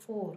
4।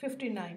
59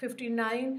59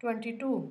22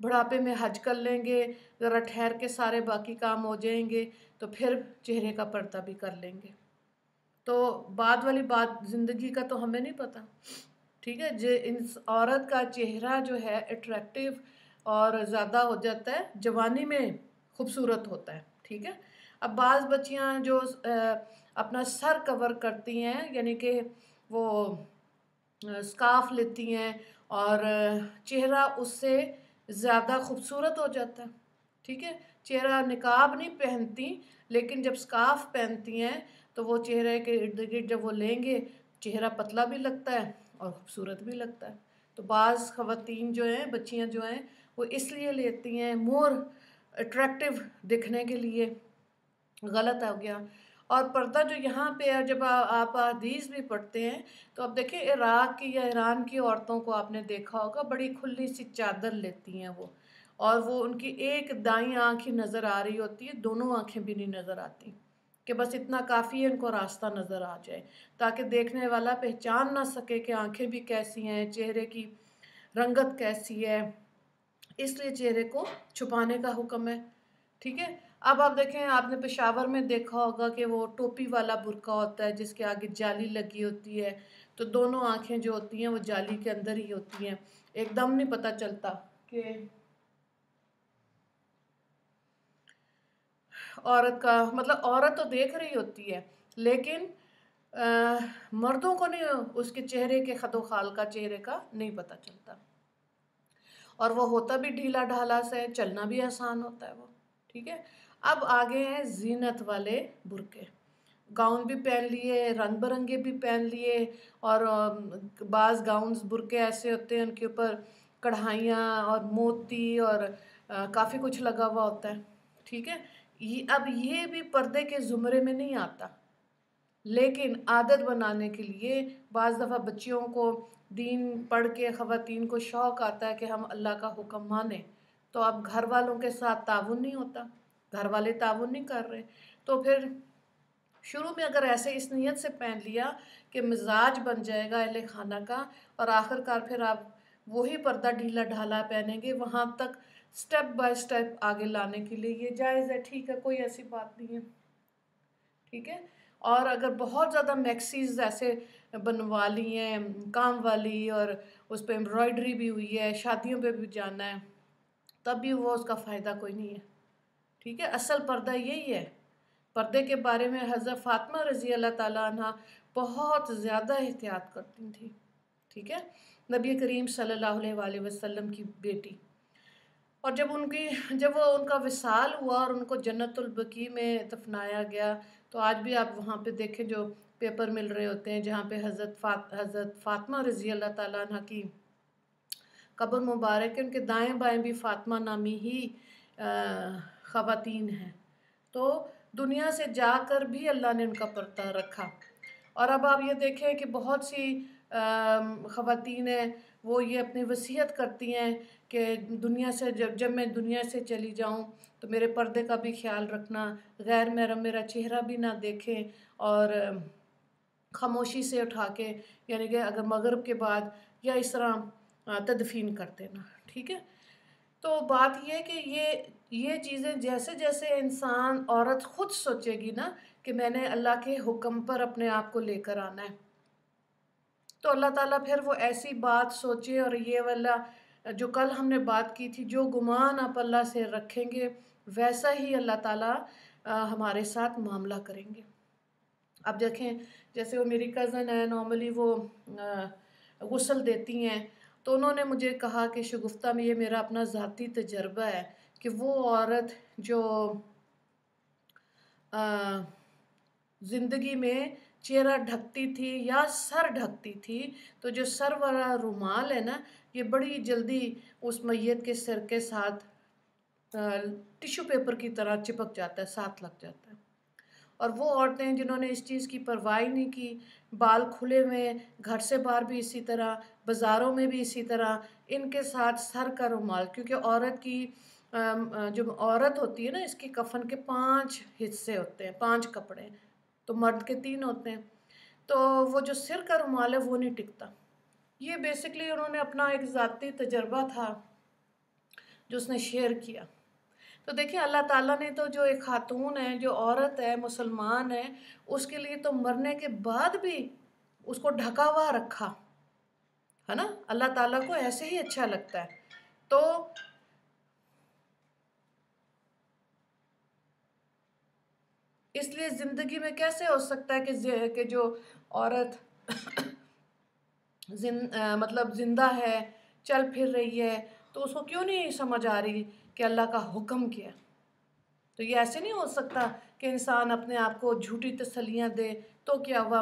بڑھاپے میں حج کر لیں گے، ذرا ٹھہر کے سارے باقی کام ہو جائیں گے تو پھر چہرے کا پردہ بھی کر لیں گے۔ تو بعد والی بات زندگی کا تو ہمیں نہیں پتہ، ٹھیک ہے؟ عورت کا چہرہ جو ہے اٹریکٹیو اور زیادہ ہو جاتا ہے جوانی میں، خوبصورت ہوتا ہے، ٹھیک ہے؟ اب بعض بچیاں جو اپنا سر کور کرتی ہیں، یعنی کہ وہ اسکارف لیتی ہیں اور چہرہ اس سے زیادہ خوبصورت ہو جاتا ہے، ٹھیک ہے؟ چہرہ نقاب نہیں پہنتی لیکن جب اسکارف پہنتی ہیں تو وہ چہرے کے ارد گرد جب وہ لیں گے چہرہ پتلا بھی لگتا ہے اور خوبصورت بھی لگتا ہے۔ تو بعض خواتین جو ہیں، بچیاں جو ہیں، وہ اس لیے لیتی ہیں مور اٹریکٹیو دکھنے کے لیے، غلط ہو گیا۔ اور پردہ جو یہاں پہ ہے، جب آپ حدیث بھی پڑھتے ہیں تو اب دیکھیں عراق کی یا ایران کی عورتوں کو آپ نے دیکھا ہوگا، بڑی کھلی سی چادر لیتی ہیں وہ، اور وہ ان کی ایک دائیں آنکھ ہی نظر آ رہی ہوتی ہے، دونوں آنکھیں بھی نہیں نظر آتی، کہ بس اتنا کافی ہے ان کو راستہ نظر آ جائے تاکہ دیکھنے والا پہچان نہ سکے کہ آنکھیں بھی کیسی ہیں، چہرے کی رنگت کیسی ہے، اس لیے چہرے کو چھپانے کا حکم ہے، ٹھیک ہے؟ اب آپ دیکھیں، آپ نے پشاور میں دیکھا ہوگا کہ وہ ٹوپی والا برقع ہوتا ہے جس کے آگے جالی لگی ہوتی ہے، تو دونوں آنکھیں جو ہوتی ہیں وہ جالی کے اندر ہی ہوتی ہیں، ایک دم نہیں پتہ چلتا کہ عورت کا مطلب، عورت تو دیکھ رہی ہوتی ہے لیکن مردوں کو نہیں اس کے چہرے کے خد و خال کا، چہرے کا نہیں پتہ چلتا، اور وہ ہوتا بھی ڈھیلا ڈھالا سے، چلنا بھی آسان ہوتا ہے وہ، ٹھیک ہے؟ اب آگے ہیں زینت والے برقعے، گاؤن بھی پہن لیے، رنگ برنگے بھی پہن لیے، اور بعض گاؤنز برقعے ایسے ہوتے ہیں ان کے اوپر کڑھائیاں اور موتی اور کافی کچھ لگا ہوا ہوتا ہے، ٹھیک ہے؟ اب یہ بھی پردے کے زمرے میں نہیں آتا، لیکن عادت بنانے کے لیے بعض دفعہ بچیوں کو دین پڑھ کے خواتین کو شوق آتا ہے کہ ہم اللہ کا حکم مانیں، تو اب گھر والوں کے ساتھ تعاون نہیں ہوتا، گھر والے تعاون نہیں کر رہے، تو پھر شروع میں اگر ایسے اس نیت سے پہن لیا کہ مزاج بن جائے گا اہل خانہ کا، اور آخر کار پھر آپ وہی پردہ ڈھیلا ڈھالا پہنیں گے، وہاں تک سٹیپ بائی سٹیپ آگے لانے کے لیے یہ جائز ہے، ٹھیک ہے؟ کوئی ایسی بات نہیں ہے، ٹھیک ہے؟ اور اگر بہت زیادہ میکسیز ایسے بنوا لی ہیں کام والی اور اس پہ امبرائڈری بھی ہوئی ہے، شادیوں پہ بھی جانا ہے، تب بھی وہ اس کا فائدہ کوئی نہیں ہے، ٹھیک ہے؟ اصل پردہ یہی ہے۔ پردے کے بارے میں حضرت فاطمہ رضی اللہ تعالیٰ عنہ بہت زیادہ احتیاط کرتی تھی، ٹھیک ہے؟ نبی کریم صلی اللہ علیہ وآلہ وسلم کی بیٹی، اور جب وہ ان کا وصال ہوا اور ان کو جنت البقیع میں دفنایا گیا، تو آج بھی آپ وہاں پہ دیکھیں جو پیپر مل رہے ہوتے ہیں جہاں پہ حضرت فاطمہ رضی اللہ تعالیٰ عنہ کی قبر مبارک ہے، ان کے دائیں بائیں بھی فاطمہ نامی ہی خواتین ہیں، تو دنیا سے جا کر بھی اللہ نے ان کا پردہ رکھا۔ اور اب آپ یہ دیکھیں کہ بہت سی خواتین ہیں، وہ یہ اپنی وصیت کرتی ہیں کہ دنیا سے جب میں دنیا سے چلی جاؤں تو میرے پردے کا بھی خیال رکھنا، غیر محرم میرا چہرہ بھی نہ دیکھیں، اور خاموشی سے اٹھا کے، یعنی کہ اگر مغرب کے بعد یا اس طرح تدفین کر دینا، ٹھیک ہے؟ تو بات یہ ہے کہ یہ چیزیں جیسے جیسے انسان، عورت خود سوچے گی نا کہ میں نے اللہ کے حکم پر اپنے آپ کو لے کر آنا ہے، تو اللہ تعالیٰ پھر وہ ایسی بات سوچے، اور یہ والا جو کل ہم نے بات کی تھی، جو گمان آپ اللہ سے رکھیں گے ویسا ہی اللہ تعالیٰ ہمارے ساتھ معاملہ کریں گے۔ اب دیکھیں، جیسے وہ میری کزن ہے، نارملی وہ غسل دیتی ہیں، تو انہوں نے مجھے کہا کہ شگفتہ میں یہ میرا اپنا ذاتی تجربہ ہے کہ وہ عورت جو زندگی میں چہرہ ڈھکتی تھی یا سر ڈھکتی تھی، تو جو سر والا رومال ہے نا، یہ بڑی جلدی اس میت کے سر کے ساتھ ٹیشو پیپر کی طرح چپک جاتا ہے، ساتھ لگ جاتا ہے۔ اور وہ عورتیں جنہوں نے اس چیز کی پرواہ نہیں کی، بال کھلے ہوئے، گھر سے باہر بھی اسی طرح، بازاروں میں بھی اسی طرح، ان کے ساتھ سر کا رومال، کیونکہ عورت کی جو عورت ہوتی ہے نا، اس کی کفن کے 5 حصے ہوتے ہیں، 5 کپڑے، تو مرد کے 3 ہوتے ہیں، تو وہ جو سر کا رومال ہے وہ نہیں ٹکتا۔ یہ بیسکلی انہوں نے اپنا ایک ذاتی تجربہ تھا جو اس نے شیئر کیا۔ تو دیکھیں اللہ تعالیٰ نے تو جو ایک خاتون ہے، جو عورت ہے، مسلمان ہے، اس کے لیے تو مرنے کے بعد بھی اس کو ڈھکا ہوا رکھا ہے نا۔ اللہ تعالیٰ کو ایسے ہی اچھا لگتا ہے۔ تو اس لیے زندگی میں کیسے ہو سکتا ہے کہ جو عورت مطلب زندہ ہے، چل پھر رہی ہے، تو اس کو کیوں نہیں سمجھ آ رہی کہ اللہ کا حکم کیا؟ تو یہ ایسے نہیں ہو سکتا کہ انسان اپنے آپ کو جھوٹی تسلیاں دے۔ تو کیا ہوا،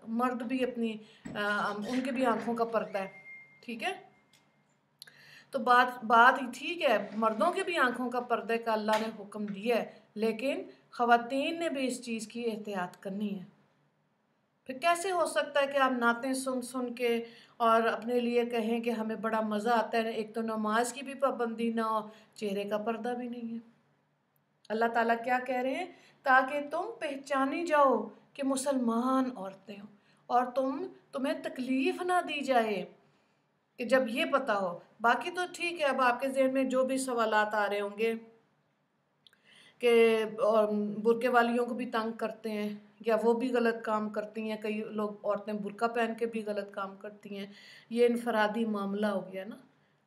مرد بھی اپنی ان کے بھی آنکھوں کا پردہ ہے، ٹھیک ہے۔ تو بات ہی ٹھیک ہے، مردوں کے بھی آنکھوں کا پردے کا اللہ نے حکم دیا ہے، لیکن خواتین نے بھی اس چیز کی احتیاط کرنی ہے۔ پھر کیسے ہو سکتا ہے کہ آپ نعتیں سن کے اور اپنے لیے کہیں کہ ہمیں بڑا مزہ آتا ہے، ایک تو نماز کی بھی پابندی نہ ہو، چہرے کا پردہ بھی نہیں ہے۔ اللہ تعالیٰ کیا کہہ رہے ہیں؟ تاکہ تم پہچانی جاؤ کہ مسلمان عورتیں ہوں، اور تمہیں تکلیف نہ دی جائے کہ جب یہ پتہ ہو۔ باقی تو ٹھیک ہے، اب آپ کے ذہن میں جو بھی سوالات آ رہے ہوں گے کہ برقعے والیوں کو بھی تنگ کرتے ہیں، یا وہ بھی غلط کام کرتی ہیں، کئی لوگ عورتیں برقع پہن کے بھی غلط کام کرتی ہیں، یہ انفرادی معاملہ ہو گیا نا،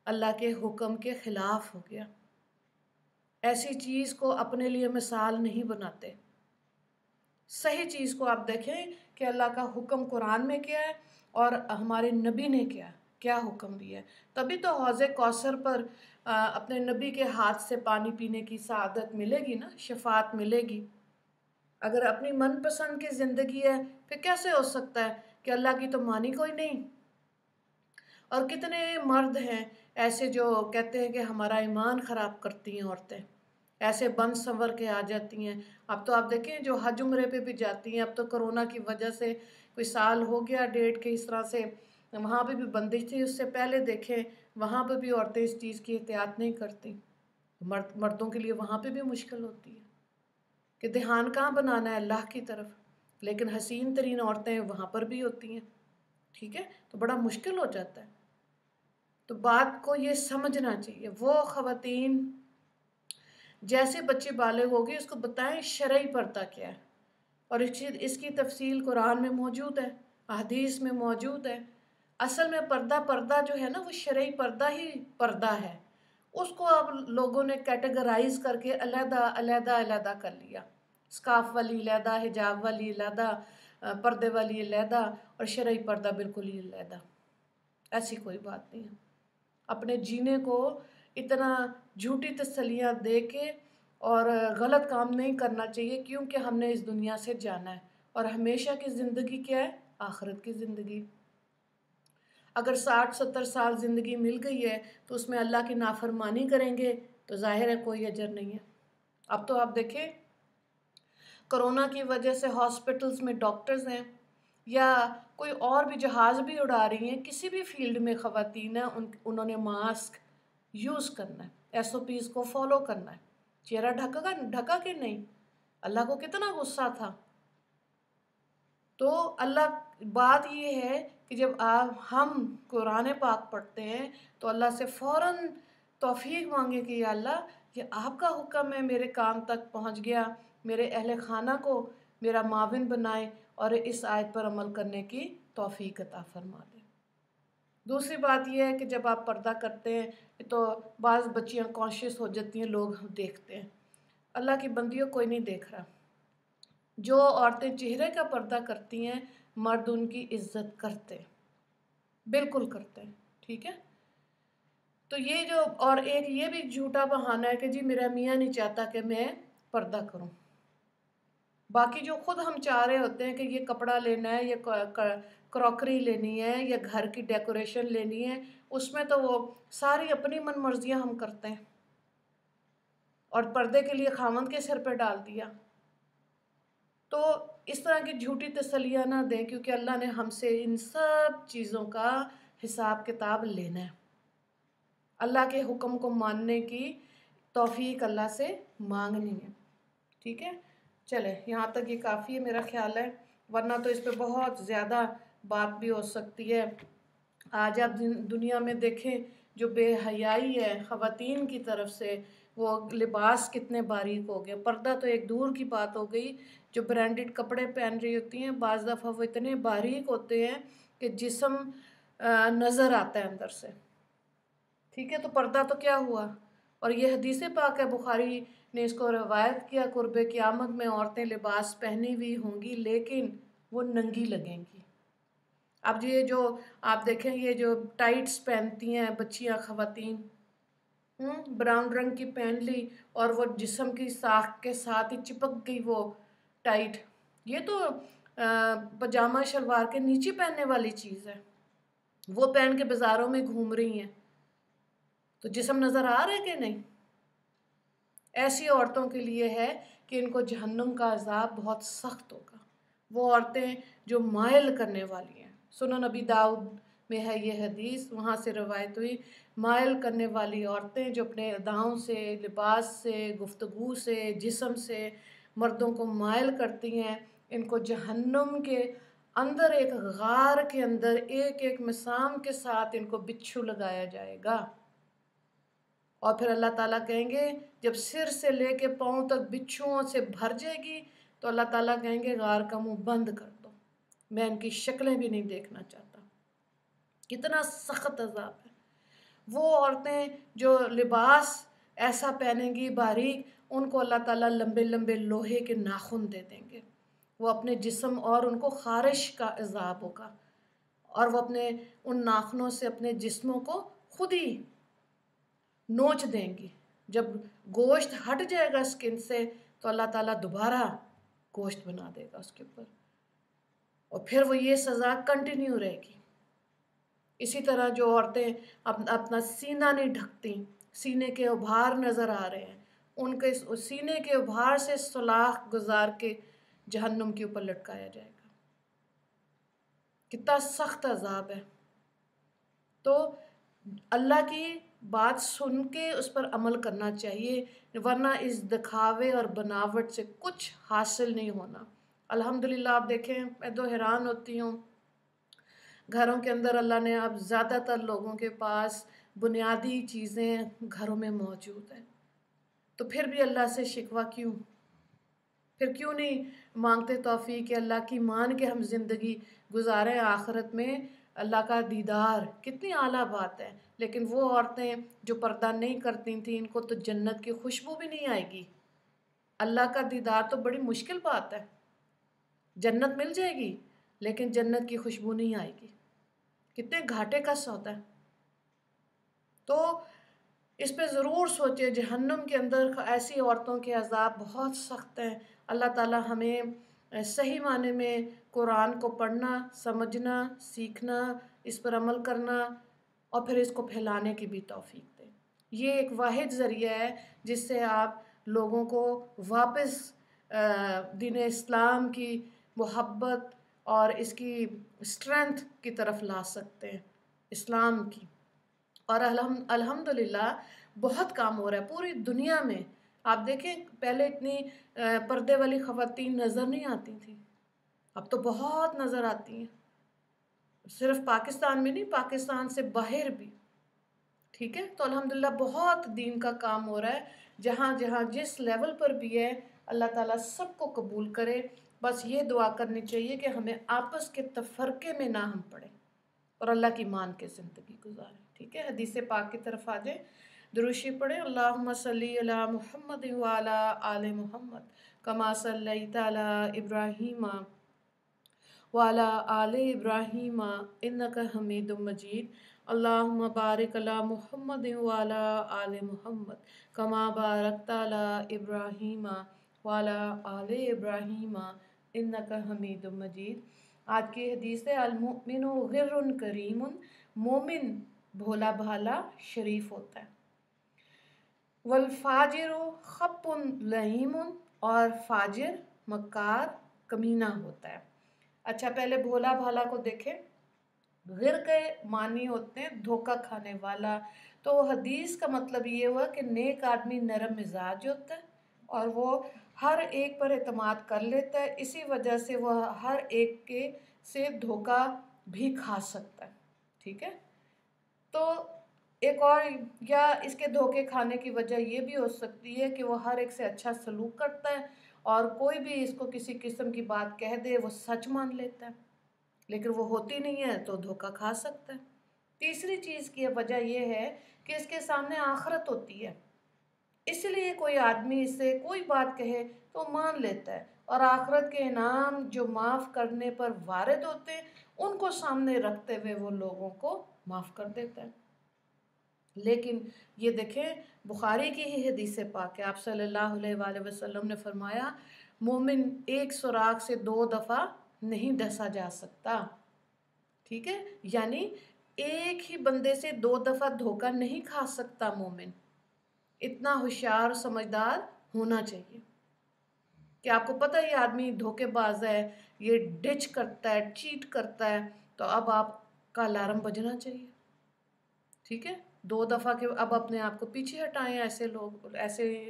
اللہ کے حکم کے خلاف ہو گیا۔ ایسی چیز کو اپنے لیے مثال نہیں بناتے۔ صحیح چیز کو آپ دیکھیں کہ اللہ کا حکم قرآن میں کیا ہے اور ہمارے نبی نے کیا حکم دیا ہے۔ تبھی تو حوض کوثر پر اپنے نبی کے ہاتھ سے پانی پینے کی سعادت ملے گی نا، شفاعت ملے گی۔ اگر اپنی من پسند کی زندگی ہے، پھر کیسے ہو سکتا ہے کہ اللہ کی تو مانی کوئی نہیں؟ اور کتنے مرد ہیں ایسے جو کہتے ہیں کہ ہمارا ایمان خراب کرتی ہیں عورتیں، ایسے بند سنور کے آ جاتی ہیں۔ اب تو آپ دیکھیں جو حج عمرے پہ بھی جاتی ہیں، اب تو کرونا کی وجہ سے کوئی سال ہو گیا ڈیٹ کے، اس طرح سے وہاں پہ بھی بندش تھی، اس سے پہلے دیکھیں وہاں پہ بھی عورتیں اس چیز کی احتیاط نہیں کرتی۔ مردوں کے لیے وہاں پہ بھی مشکل ہوتی ہے کہ دھیان کہاں بنانا ہے، اللہ کی طرف، لیکن حسین ترین عورتیں وہاں پر بھی ہوتی ہیں، ٹھیک ہے، تو بڑا مشکل ہو جاتا ہے۔ تو بات کو یہ سمجھنا چاہیے، وہ خواتین جیسے بچے بالغ ہوگی اس کو بتائیں شرعی پردہ کیا ہے، اور اس کی تفصیل قرآن میں موجود ہے، احادیث میں موجود ہے۔ اصل میں پردہ جو ہے نا، وہ شرعی پردہ ہی پردہ ہے، اس کو اب لوگوں نے کیٹیگرائز کر کے علیحدہ کر لیا، سکارف والی علیحدہ، حجاب والی علیحدہ، پردے والی علیحدہ، اور شرعی پردہ بالکل ہی علیحدہ۔ ایسی کوئی بات نہیں ہے۔ اپنے جینے کو اتنا جھوٹی تسلیاں دے کے اور غلط کام نہیں کرنا چاہیے، کیونکہ ہم نے اس دنیا سے جانا ہے، اور ہمیشہ کی زندگی کیا ہے؟ آخرت کی زندگی۔ اگر 60-70 سال زندگی مل گئی ہے تو اس میں اللہ کی نافرمانی کریں گے تو ظاہر ہے کوئی اجر نہیں ہے۔ اب تو آپ دیکھیں کرونا کی وجہ سے ہاسپٹلز میں ڈاکٹرز ہیں یا کوئی اور بھی جہاز بھی اڑا رہی ہیں، کسی بھی فیلڈ میں خواتین ہیں، انہوں نے ماسک یوز کرنا ہے، SOPs کو فالو کرنا ہے، چہرہ ڈھکا کہ نہیں۔ اللہ کو کتنا غصہ تھا۔ تو اللہ بات یہ ہے کہ جب ہم قرآن پاک پڑھتے ہیں تو اللہ سے فوراً توفیق مانگے کہ یا اللہ یہ آپ کا حکم ہے، میرے کام تک پہنچ گیا، میرے اہل خانہ کو میرا معاون بنائے اور اس آیت پر عمل کرنے کی توفیق عطا فرما دے۔ دوسری بات یہ ہے کہ جب آپ پردہ کرتے ہیں تو بعض بچیاں کانشیس ہو جاتی ہیں، لوگ دیکھتے ہیں، اللہ کی بندیوں کوئی نہیں دیکھ رہا۔ جو عورتیں چہرے کا پردہ کرتی ہیں مرد ان کی عزت کرتے، بالکل کرتے ہیں، ٹھیک ہے۔ تو یہ جو اور ایک یہ بھی جھوٹا بہانہ ہے کہ جی میرا میاں نہیں چاہتا کہ میں پردہ کروں۔ باقی جو خود ہم چاہ رہے ہوتے ہیں کہ یہ کپڑا لینا ہے، یہ کراکری لینی ہے، یا گھر کی ڈیکوریشن لینی ہے، اس میں تو وہ ساری اپنی من مرضیاں ہم کرتے ہیں، اور پردے کے لیے خاوند کے سر پہ ڈال دیا۔ تو اس طرح کی جھوٹی تسلیاں نہ دیں، کیونکہ اللہ نے ہم سے ان سب چیزوں کا حساب کتاب لینا ہے۔ اللہ کے حکم کو ماننے کی توفیق اللہ سے مانگنی ہے، ٹھیک ہے۔ چلے یہاں تک یہ کافی ہے میرا خیال ہے، ورنہ تو اس پہ بہت زیادہ بات بھی ہو سکتی ہے۔ آج آپ دنیا میں دیکھیں جو بے حیائی ہے خواتین کی طرف سے، وہ لباس کتنے باریک ہو گئے. پردہ تو ایک دور کی بات ہو گئی، جو برانڈڈ کپڑے پہن رہی ہوتی ہیں بعض دفعہ وہ اتنے باریک ہوتے ہیں کہ جسم نظر آتا ہے اندر سے. ٹھیک ہے، تو پردہ تو کیا ہوا. اور یہ حدیث پاک ہے، بخاری نے اس کو روایت کیا، قرب قیامت میں عورتیں لباس پہنی ہوئی ہوں گی لیکن وہ ننگی لگیں گی. اب یہ جو آپ دیکھیں، یہ جو ٹائٹس پہنتی ہیں بچیاں خواتین، براؤن رنگ کی پہن لی اور وہ جسم کی ساخت کے ساتھ ہی چپک گئی وہ ٹائٹ. یہ تو پجامہ شلوار کے نیچے پہننے والی چیز ہے، وہ پہن کے بازاروں میں گھوم رہی ہیں تو جسم نظر آ رہا ہے کہ نہیں. ایسی عورتوں کے لیے ہے کہ ان کو جہنم کا عذاب بہت سخت ہوگا. وہ عورتیں جو مائل کرنے والی ہیں، سنن نبی داؤد میں ہے یہ حدیث، وہاں سے روایت ہوئی، مائل کرنے والی عورتیں جو اپنے اداؤں سے، لباس سے، گفتگو سے، جسم سے مردوں کو مائل کرتی ہیں، ان کو جہنم کے اندر ایک غار کے اندر ایک ایک مسام کے ساتھ ان کو بچھو لگایا جائے گا. اور پھر اللہ تعالیٰ کہیں گے جب سر سے لے کے پاؤں تک بچھوؤں سے بھر جائے گی تو اللہ تعالیٰ کہیں گے غار کا منہ بند کر دو، میں ان کی شکلیں بھی نہیں دیکھنا چاہتا. کتنا سخت عذاب ہے. وہ عورتیں جو لباس ایسا پہنیں گی باریک، ان کو اللہ تعالیٰ لمبے لمبے لوہے کے ناخن دے دیں گے. وہ اپنے جسم اور ان کو خارش کا عذاب ہوگا، اور وہ اپنے ان ناخنوں سے اپنے جسموں کو خود ہی نوچ دیں گی. جب گوشت ہٹ جائے گا اسکن سے تو اللہ تعالیٰ دوبارہ گوشت بنا دے گا اس کے اوپر، اور پھر وہ یہ سزا کنٹینیو رہے گی. اسی طرح جو عورتیں اپنا سینہ نہیں ڈھکتی، سینے کے ابھار نظر آ رہے ہیں، ان کے سینے کے ابھار سے سولاخ گزار کے جہنم کے اوپر لٹکایا جائے گا. کتنا سخت عذاب ہے. تو اللہ کی بات سن کے اس پر عمل کرنا چاہیے، ورنہ اس دکھاوے اور بناوٹ سے کچھ حاصل نہیں ہونا. الحمدللہ آپ دیکھیں، میں تو حیران ہوتی ہوں، گھروں کے اندر اللہ نے اب زیادہ تر لوگوں کے پاس بنیادی چیزیں گھروں میں موجود ہیں، تو پھر بھی اللہ سے شکوہ کیوں؟ پھر کیوں نہیں مانگتے توفیق کہ اللہ کی مان کے ہم زندگی گزاریں، آخرت میں اللہ کا دیدار. کتنی اعلیٰ بات ہے. لیکن وہ عورتیں جو پردہ نہیں کرتی تھیں، ان کو تو جنت کی خوشبو بھی نہیں آئے گی. اللہ کا دیدار تو بڑی مشکل بات ہے. جنت مل جائے گی لیکن جنت کی خوشبو نہیں آئے گی. کتنے گھاٹے کا سودا ہے. تو اس پہ ضرور سوچے. جہنم کے اندر ایسی عورتوں کے عذاب بہت سخت ہیں. اللہ تعالیٰ ہمیں صحیح معنی میں قرآن کو پڑھنا، سمجھنا، سیکھنا، اس پر عمل کرنا اور پھر اس کو پھیلانے کی بھی توفیق دے. یہ ایک واحد ذریعہ ہے جس سے آپ لوگوں کو واپس دین اسلام کی محبت اور اس کی اسٹرینتھ کی طرف لا سکتے ہیں، اسلام کی. اور الحمدللہ بہت کام ہو رہا ہے پوری دنیا میں. آپ دیکھیں پہلے اتنی پردے والی خواتین نظر نہیں آتی تھیں، اب تو بہت نظر آتی ہیں. صرف پاکستان میں نہیں، پاکستان سے باہر بھی. ٹھیک ہے، تو الحمدللہ بہت دین کا کام ہو رہا ہے. جہاں جہاں جس لیول پر بھی ہے اللہ تعالیٰ سب کو قبول کرے. بس یہ دعا کرنی چاہیے کہ ہمیں آپس کے تفرقے میں نہ ہم پڑیں اور اللہ کی مان کے زندگی گزاریں. ٹھیک ہے، حدیث پاک کی طرف آ جائیں. دروشی پڑھیں. اللہم صلی علی محمد وعلی آل محمد کما صلیت علی ابراہیم وعلی آل ابراہیم انک حمید مجید. اللہم بارک علی محمد وعلی آل محمد کما بارکت علی ابراہیم وعلی آل ابراہیم انک حمید مجید. آج کی حدیث ہے المؤمن غر کریم، مومن بھولا بھالا شریف ہوتا ہے. والفاجر خپ لئیم، اور فاجر مکار کمینہ ہوتا ہے. اچھا پہلے بھولا بھالا کو دیکھیں. غر کے معنی ہوتے ہیں دھوکہ کھانے والا. تو حدیث کا مطلب یہ ہوا کہ نیک آدمی نرم مزاج ہوتا ہے اور وہ ہر ایک پر اعتماد کر لیتا ہے، اسی وجہ سے وہ ہر ایک کے سے دھوکہ بھی کھا سکتا ہے. ٹھیک ہے، تو ایک اور یا اس کے دھوکے کھانے کی وجہ یہ بھی ہو سکتی ہے کہ وہ ہر ایک سے اچھا سلوک کرتا ہے اور کوئی بھی اس کو کسی قسم کی بات کہہ دے وہ سچ مان لیتا ہے، لیکن وہ ہوتی نہیں ہے تو دھوکہ کھا سکتا ہے۔ تیسری چیز کی وجہ یہ ہے کہ اس کے سامنے آخرت ہوتی ہے، اس لیے کوئی آدمی اس سے کوئی بات کہے تو مان لیتا ہے، اور آخرت کے انعام جو معاف کرنے پر وارد ہوتے ہیں ان کو سامنے رکھتے ہوئے وہ لوگوں کو معاف کر دیتا ہے۔ لیکن یہ دیکھیں بخاری کی ہی حدیث پاک ہے، آپ صلی اللہ علیہ وآلہ وسلم نے فرمایا مومن ایک سراغ سے 2 دفعہ نہیں ڈسا جا سکتا، ٹھیک ہے، یعنی ایک ہی بندے سے 2 دفعہ دھوکہ نہیں کھا سکتا مومن، اتنا ہوشیار سمجھدار ہونا چاہیے کہ آپ کو پتہ ہے یہ آدمی دھوکے باز ہے، یہ ڈچ کرتا ہے، چیٹ کرتا ہے، تو اب آپ کا الارم بجنا چاہیے، ٹھیک ہے، 2 دفعہ کے اب اپنے آپ کو پیچھے ہٹائیں ایسے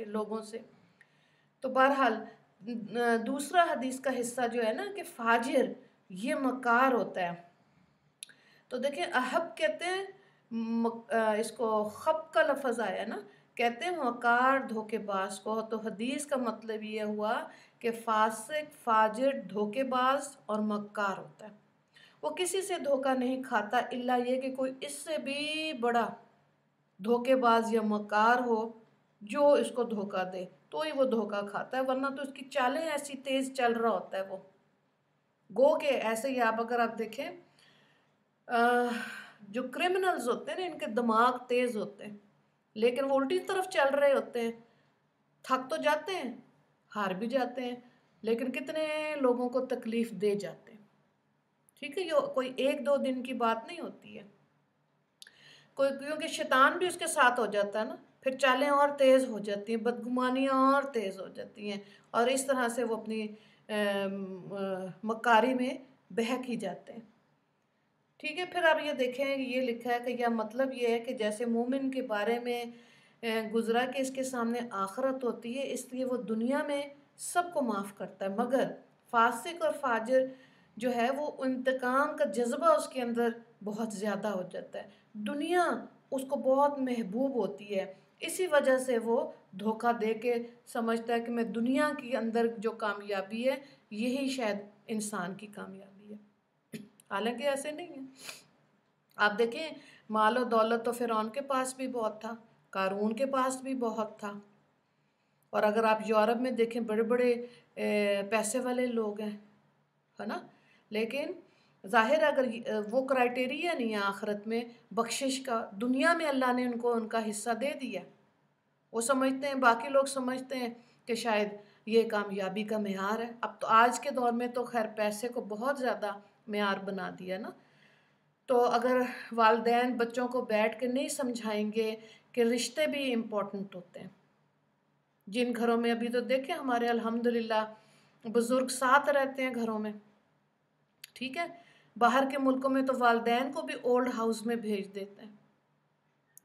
لوگوں سے۔ تو بہرحال دوسرا حدیث کا حصہ جو ہے نا کہ فاجر یہ مکار ہوتا ہے، تو دیکھیں احب کہتے ہیں اس کو خب کا لفظ آیا نا، کہتے ہیں مکار دھوکے باز کو، تو حدیث کا مطلب یہ ہوا کہ فاسق فاجر دھوکے باز اور مکار ہوتا ہے، وہ کسی سے دھوکہ نہیں کھاتا الا یہ کہ کوئی اس سے بھی بڑا دھوکے باز یا مکار ہو جو اس کو دھوکہ دے تو ہی وہ دھوکہ کھاتا ہے، ورنہ تو اس کی چالیں ایسی تیز چل رہا ہوتا ہے وہ گو کہ ایسے ہی اگر آپ دیکھیں جو کرمنلز ہوتے ہیں نا ان کے دماغ تیز ہوتے ہیں لیکن وہ الٹی طرف چل رہے ہوتے ہیں، تھک تو جاتے ہیں، ہار بھی جاتے ہیں، لیکن کتنے لوگوں کو تکلیف دے جاتے ہیں، ٹھیک ہے، یہ کوئی 1-2 دن کی بات نہیں ہوتی ہے، کیونکہ شیطان بھی اس کے ساتھ ہو جاتا ہے نا، پھر چالیں اور تیز ہو جاتی ہیں، بدگمانیاں اور تیز ہو جاتی ہیں، اور اس طرح سے وہ اپنی مکاری میں بہک ہی جاتے ہیں، ٹھیک ہے۔ پھر آپ یہ دیکھیں یہ لکھا ہے کہ یہ مطلب یہ ہے کہ جیسے مومن کے بارے میں گزرا کہ اس کے سامنے آخرت ہوتی ہے، اس لیے وہ دنیا میں سب کو معاف کرتا ہے، مگر فاسق اور فاجر جو ہے وہ انتقام کا جذبہ اس کے اندر بہت زیادہ ہو جاتا ہے، دنیا اس کو بہت محبوب ہوتی ہے، اسی وجہ سے وہ دھوکہ دے کے سمجھتا ہے کہ میں دنیا کے اندر جو کامیابی ہے یہی شاید انسان کی کامیابی ہے، حالانکہ ایسے نہیں ہے۔ آپ دیکھیں مال و دولت تو فرعون کے پاس بھی بہت تھا، قارون کے پاس بھی بہت تھا، اور اگر آپ یورپ میں دیکھیں بڑے بڑے پیسے والے لوگ ہیں، ہے نا، لیکن ظاہر اگر وہ کرائٹیریا نہیں ہے آخرت میں بخشش کا، دنیا میں اللہ نے ان کو ان کا حصہ دے دیا، وہ سمجھتے ہیں، باقی لوگ سمجھتے ہیں کہ شاید یہ کامیابی کا معیار ہے، اب تو آج کے دور میں تو خیر پیسے کو بہت زیادہ معیار بنا دیا نا، تو اگر والدین بچوں کو بیٹھ کے نہیں سمجھائیں گے کہ رشتے بھی امپورٹنٹ ہوتے ہیں، جن گھروں میں ابھی تو دیکھیں ہمارے الحمدللہ بزرگ ساتھ رہتے ہیں گھروں میں، ٹھیک ہے، باہر کے ملکوں میں تو والدین کو بھی اولڈ ہاؤس میں بھیج دیتے ہیں،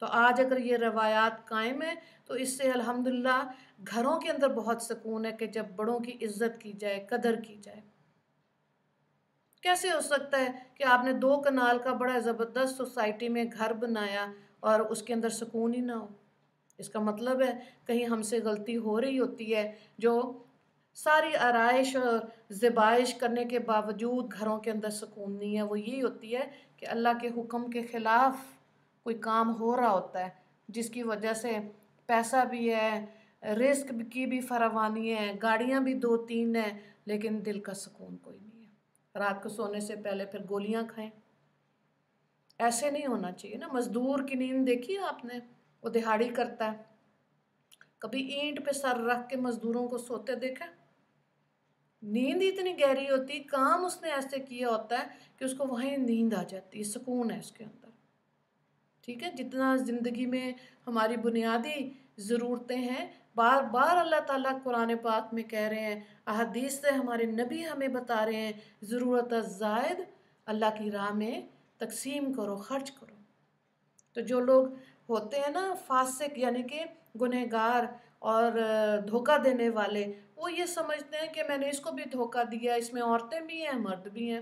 تو آج اگر یہ روایات قائم ہیں تو اس سے الحمدللہ گھروں کے اندر بہت سکون ہے کہ جب بڑوں کی عزت کی جائے، قدر کی جائے۔ کیسے ہو سکتا ہے کہ آپ نے 2 کنال کا بڑا زبردست سوسائٹی میں گھر بنایا اور اس کے اندر سکون ہی نہ ہو؟ اس کا مطلب ہے کہیں ہم سے غلطی ہو رہی ہوتی ہے، جو ساری آرائش اور ذبائش کرنے کے باوجود گھروں کے اندر سکون نہیں ہے، وہ یہی ہوتی ہے کہ اللہ کے حکم کے خلاف کوئی کام ہو رہا ہوتا ہے جس کی وجہ سے پیسہ بھی ہے، رزق کی بھی فراوانی ہے، گاڑیاں بھی 2-3 ہیں، لیکن دل کا سکون کوئی نہیں ہے، رات کو سونے سے پہلے پھر گولیاں کھائیں، ایسے نہیں ہونا چاہیے نا۔ مزدور کی نیند دیکھی آپ نے، وہ دہاڑی کرتا ہے، کبھی اینٹ پہ سر رکھ کے مزدوروں کو سوتے دیکھا؟ نیند اتنی گہری ہوتی، کام اس نے ایسے کیا ہوتا ہے کہ اس کو وہیں نیند آ جاتی ہے، سکون ہے اس کے اندر، ٹھیک ہے۔ جتنا زندگی میں ہماری بنیادی ضرورتیں ہیں، بار بار اللہ تعالیٰ قرآن پاک میں کہہ رہے ہیں، احادیث سے ہمارے نبی ہمیں بتا رہے ہیں، ضرورت زائد اللہ کی راہ میں تقسیم کرو، خرچ کرو۔ تو جو لوگ ہوتے ہیں نا فاسق یعنی کہ گنہگار اور دھوکہ دینے والے، وہ یہ سمجھتے ہیں کہ میں نے اس کو بھی دھوکہ دیا، اس میں عورتیں بھی ہیں مرد بھی ہیں،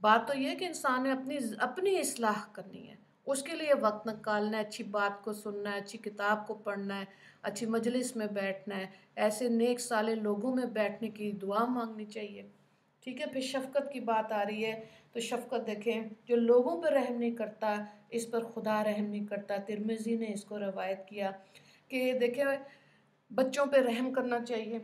بات تو یہ ہے کہ انسان نے اپنی اصلاح کرنی ہے، اس کے لیے وقت نکالنا ہے، اچھی بات کو سننا ہے، اچھی کتاب کو پڑھنا ہے، اچھی مجلس میں بیٹھنا ہے، ایسے نیک صالح لوگوں میں بیٹھنے کی دعا مانگنی چاہیے، ٹھیک ہے۔ پھر شفقت کی بات آ رہی ہے، تو شفقت دیکھیں، جو لوگوں پہ رحم نہیں کرتا اس پر خدا رحم نہیں کرتا۔ ترمذی نے اس کو روایت کیا کہ دیکھیں بچوں پہ رحم کرنا چاہیے،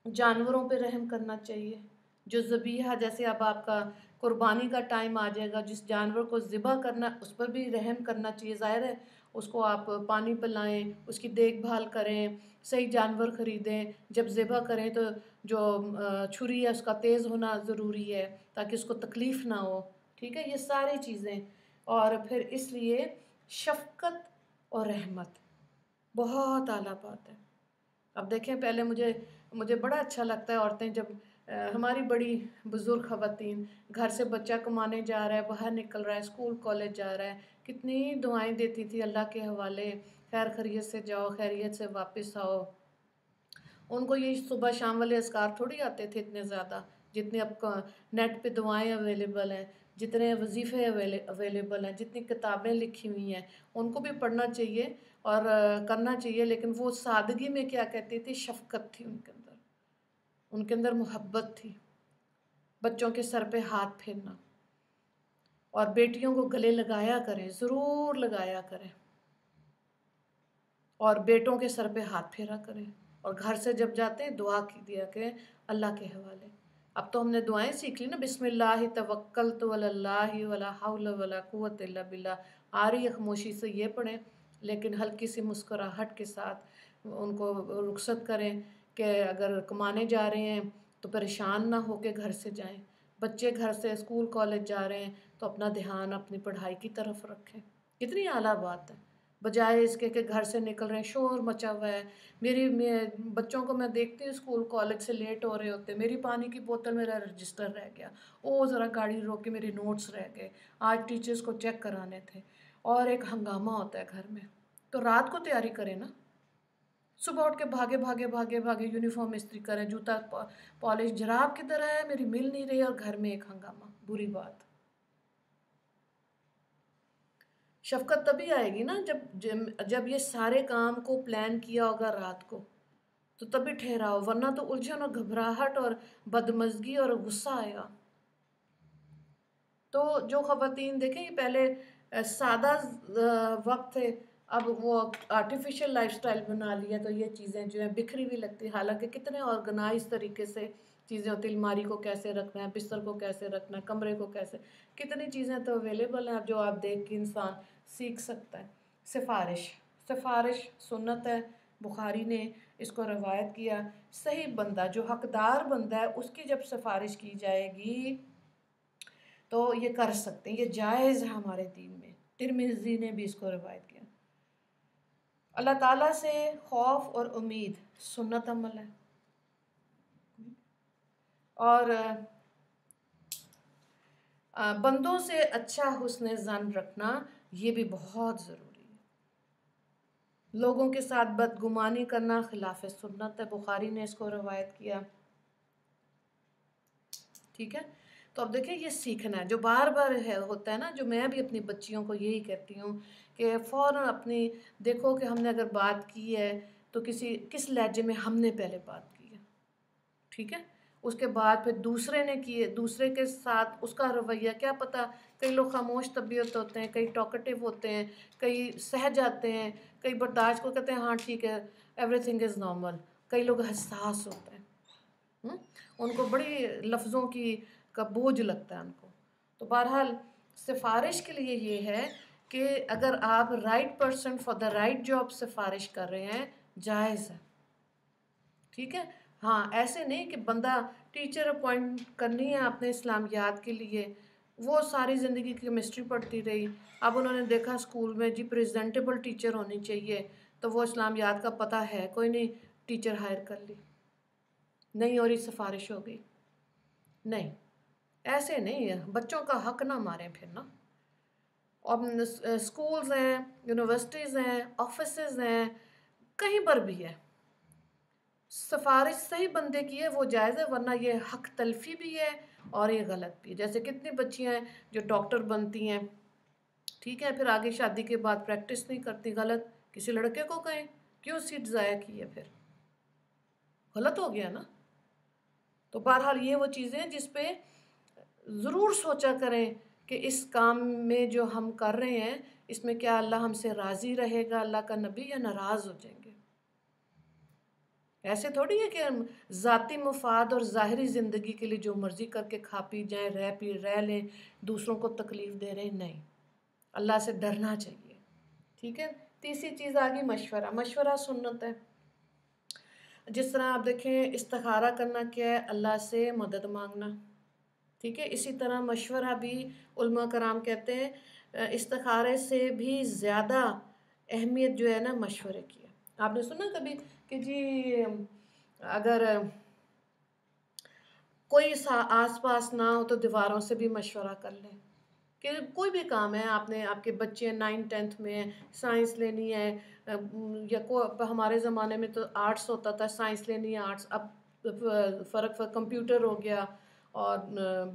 جانوروں پہ رحم کرنا چاہیے، جو ذبیحہ جیسے اب آپ کا قربانی کا ٹائم آ جائے گا، جس جانور کو ذبح کرنا اس پر بھی رحم کرنا چاہیے۔ ظاہر ہے اس کو آپ پانی پلائیں، اس کی دیکھ بھال کریں، صحیح جانور خریدیں، جب ذبح کریں تو جو چھری ہے اس کا تیز ہونا ضروری ہے تاکہ اس کو تکلیف نہ ہو، ٹھیک ہے، یہ ساری چیزیں۔ اور پھر اس لیے شفقت اور رحمت بہت اعلیٰ بات ہے۔ اب دیکھیں پہلے مجھے بڑا اچھا لگتا ہے عورتیں جب ہماری بڑی بزرگ خواتین گھر سے بچہ کمانے جا رہا ہے، باہر نکل رہا ہے، اسکول کالج جا رہا ہے، کتنی دعائیں دیتی تھی اللہ کے حوالے، خیر خیریت سے جاؤ، خیریت سے واپس آؤ۔ ان کو یہ صبح شام والے اذکار تھوڑی آتے تھے اتنے زیادہ جتنے اب نیٹ پہ دعائیں اویلیبل ہیں، جتنے وظیفے اویلیبل ہیں، جتنی کتابیں لکھی ہوئی ہیں، ان کو بھی پڑھنا چاہیے اور کرنا چاہیے۔ لیکن وہ سادگی میں کیا کہتی تھی، شفقت تھی ان کے اندر محبت تھی، بچوں کے سر پہ ہاتھ پھیرنا، اور بیٹیوں کو گلے لگایا کریں، ضرور لگایا کریں، اور بیٹوں کے سر پہ ہاتھ پھیرا کریں، اور گھر سے جب جاتے ہیں دعا کی دیا کریں اللہ کے حوالے۔ اب تو ہم نے دعائیں سیکھ لی نا، بسم اللہ توکلت علی اللہ ولا حول ولا قوت الا باللہ، آ رہی ہے خاموشی سے یہ پڑھیں، لیکن ہلکی سی مسکراہٹ کے ساتھ ان کو رخصت کریں کہ اگر کمانے جا رہے ہیں تو پریشان نہ ہو کے گھر سے جائیں، بچے گھر سے اسکول کالج جا رہے ہیں تو اپنا دھیان اپنی پڑھائی کی طرف رکھیں۔ کتنی اعلیٰ بات ہے، بجائے اس کے کہ گھر سے نکل رہے ہیں، شور مچا ہوا ہے۔ بچوں کو میں دیکھتی ہوں اسکول کالج سے لیٹ ہو رہے ہوتے، میری پانی کی بوتل میرا رجسٹر رہ گیا، ذرا گاڑی روک کے میرے نوٹس رہ گئے، آج ٹیچرز کو چیک کرانے تھے، اور ایک ہنگامہ ہوتا ہے گھر میں۔ تو رات کو تیاری کریں نا، صبح اٹھ کے بھاگے بھاگے بھاگے بھاگے یونیفارم استری کریں، جوتا پالش، جراب کدھر ہے میری مل نہیں رہی، اور گھر میں ایک ہنگامہ، بری بات۔ شفقت تبھی آئے گی نا جب یہ سارے کام کو پلان کیا ہوگا رات کو، تو تبھی ٹھہراؤ، ورنہ تو الجھن اور گھبراہٹ اور بدمزگی اور غصہ آئے گا۔ تو جو خواتین دیکھیں یہ پہلے سادہ وقت تھے، اب وہ آرٹیفیشل لائف سٹائل بنا لیا، تو یہ چیزیں جو ہیں بکھری ہوئی لگتی، حالانکہ کتنے آرگنائز طریقے سے چیزیں ہوتی، الماری کو کیسے رکھنا ہے، بستر کو کیسے رکھنا ہے، کمرے کو کیسے، کتنی چیزیں تو اویلیبل ہیں اب جو آپ دیکھ کے انسان سیکھ سکتا ہے۔ سفارش سنت ہے، بخاری نے اس کو روایت کیا۔ صحیح بندہ جو حقدار بندہ ہے اس کی جب سفارش کی جائے گی تو یہ کر سکتے ہیں، یہ جائز ہے ہمارے دین میں۔ ترمذی نے بھی اس کو روایت کیا۔ اللہ تعالیٰ سے خوف اور امید سنت عمل ہے، اور بندوں سے اچھا حسن ظن رکھنا یہ بھی بہت ضروری ہے۔ لوگوں کے ساتھ بدگمانی کرنا خلاف سنت ہے، بخاری نے اس کو روایت کیا، ٹھیک ہے۔ تو اب دیکھیں یہ سیکھنا ہے جو بار بار ہوتا ہے نا، جو میں بھی اپنی بچیوں کو یہی کہتی ہوں کہ فوراً اپنی دیکھو کہ ہم نے اگر بات کی ہے تو کس لہجے میں ہم نے پہلے بات کی ہے، ٹھیک ہے، اس کے بعد پھر دوسرے نے کی ہے، دوسرے کے ساتھ اس کا رویہ کیا پتہ، کئی لوگ خاموش طبیعت ہوتے ہیں، کئی ٹاکٹیو ہوتے ہیں، کئی سہہ جاتے ہیں، کئی برداشت کو کہتے ہیں ہاں ٹھیک ہے ایوری تھنگ از نارمل، کئی لوگ حساس ہوتے ہیں، ان کو بڑی لفظوں کا بوجھ لگتا ہے ان کو۔ تو بہرحال سفارش کے لیے یہ ہے کہ اگر آپ right person for the right job سفارش کر رہے ہیں جائز ہے، ٹھیک ہے۔ ہاں ایسے نہیں کہ بندہ ٹیچر اپوائنٹ کرنی ہے آپ نے اسلامیات کے لیے، وہ ساری زندگی کیمسٹری پڑھتی رہی، اب انہوں نے دیکھا اسکول میں جی پریزنٹیبل ٹیچر ہونی چاہیے تو وہ اسلامیات کا پتہ ہے کوئی نہیں، ٹیچر ہائر کر لی، نہیں ہو رہی سفارش ہو گئی، نہیں ایسے نہیں ہے، بچوں کا حق نہ ماریں پھر نا۔ اب اسکولز ہیں، یونیورسٹیز ہیں، آفیسز ہیں، کہیں پر بھی ہے، سفارش صحیح بندے کی ہے وہ جائز ہے، ورنہ یہ حق تلفی بھی ہے اور یہ غلط بھی ہے۔ جیسے کتنی بچیاں ہیں جو ڈاکٹر بنتی ہیں، ٹھیک ہے، پھر آگے شادی کے بعد پریکٹس نہیں کرتی، غلط، کسی لڑکے کو کہیں کیوں سیٹ ضائع کی ہے، پھر غلط ہو گیا نا۔ تو بہرحال یہ وہ چیزیں ہیں جس پہ ضرور سوچا کریں کہ اس کام میں جو ہم کر رہے ہیں اس میں کیا اللہ ہم سے راضی رہے گا، اللہ کا نبی، یا ناراض ہو جائیں گے۔ ایسے تھوڑی ہے کہ ہم ذاتی مفاد اور ظاہری زندگی کے لیے جو مرضی کر کے کھا پی جائیں، رہ لیں، دوسروں کو تکلیف دے رہے ہیں، نہیں، اللہ سے ڈرنا چاہیے، ٹھیک ہے۔ تیسری چیز آگی مشورہ۔ مشورہ سنت ہے۔ جس طرح آپ دیکھیں استخارہ کرنا کیا ہے، اللہ سے مدد مانگنا، ٹھیک ہے۔ اسی طرح مشورہ بھی علماء کرام کہتے ہیں استخارے سے بھی زیادہ اہمیت جو ہے نا مشورے کی ہے۔ آپ نے سنا کبھی کہ جی اگر کوئی آس پاس نہ ہو تو دیواروں سے بھی مشورہ کر لیں، کہ کوئی بھی کام ہے، آپ کے بچے 9th 10th میں ہیں، سائنس لینی ہے، یا ہمارے زمانے میں تو آرٹس ہوتا تھا، سائنس لینی ہے آرٹس، اب فرق کمپیوٹر ہو گیا اور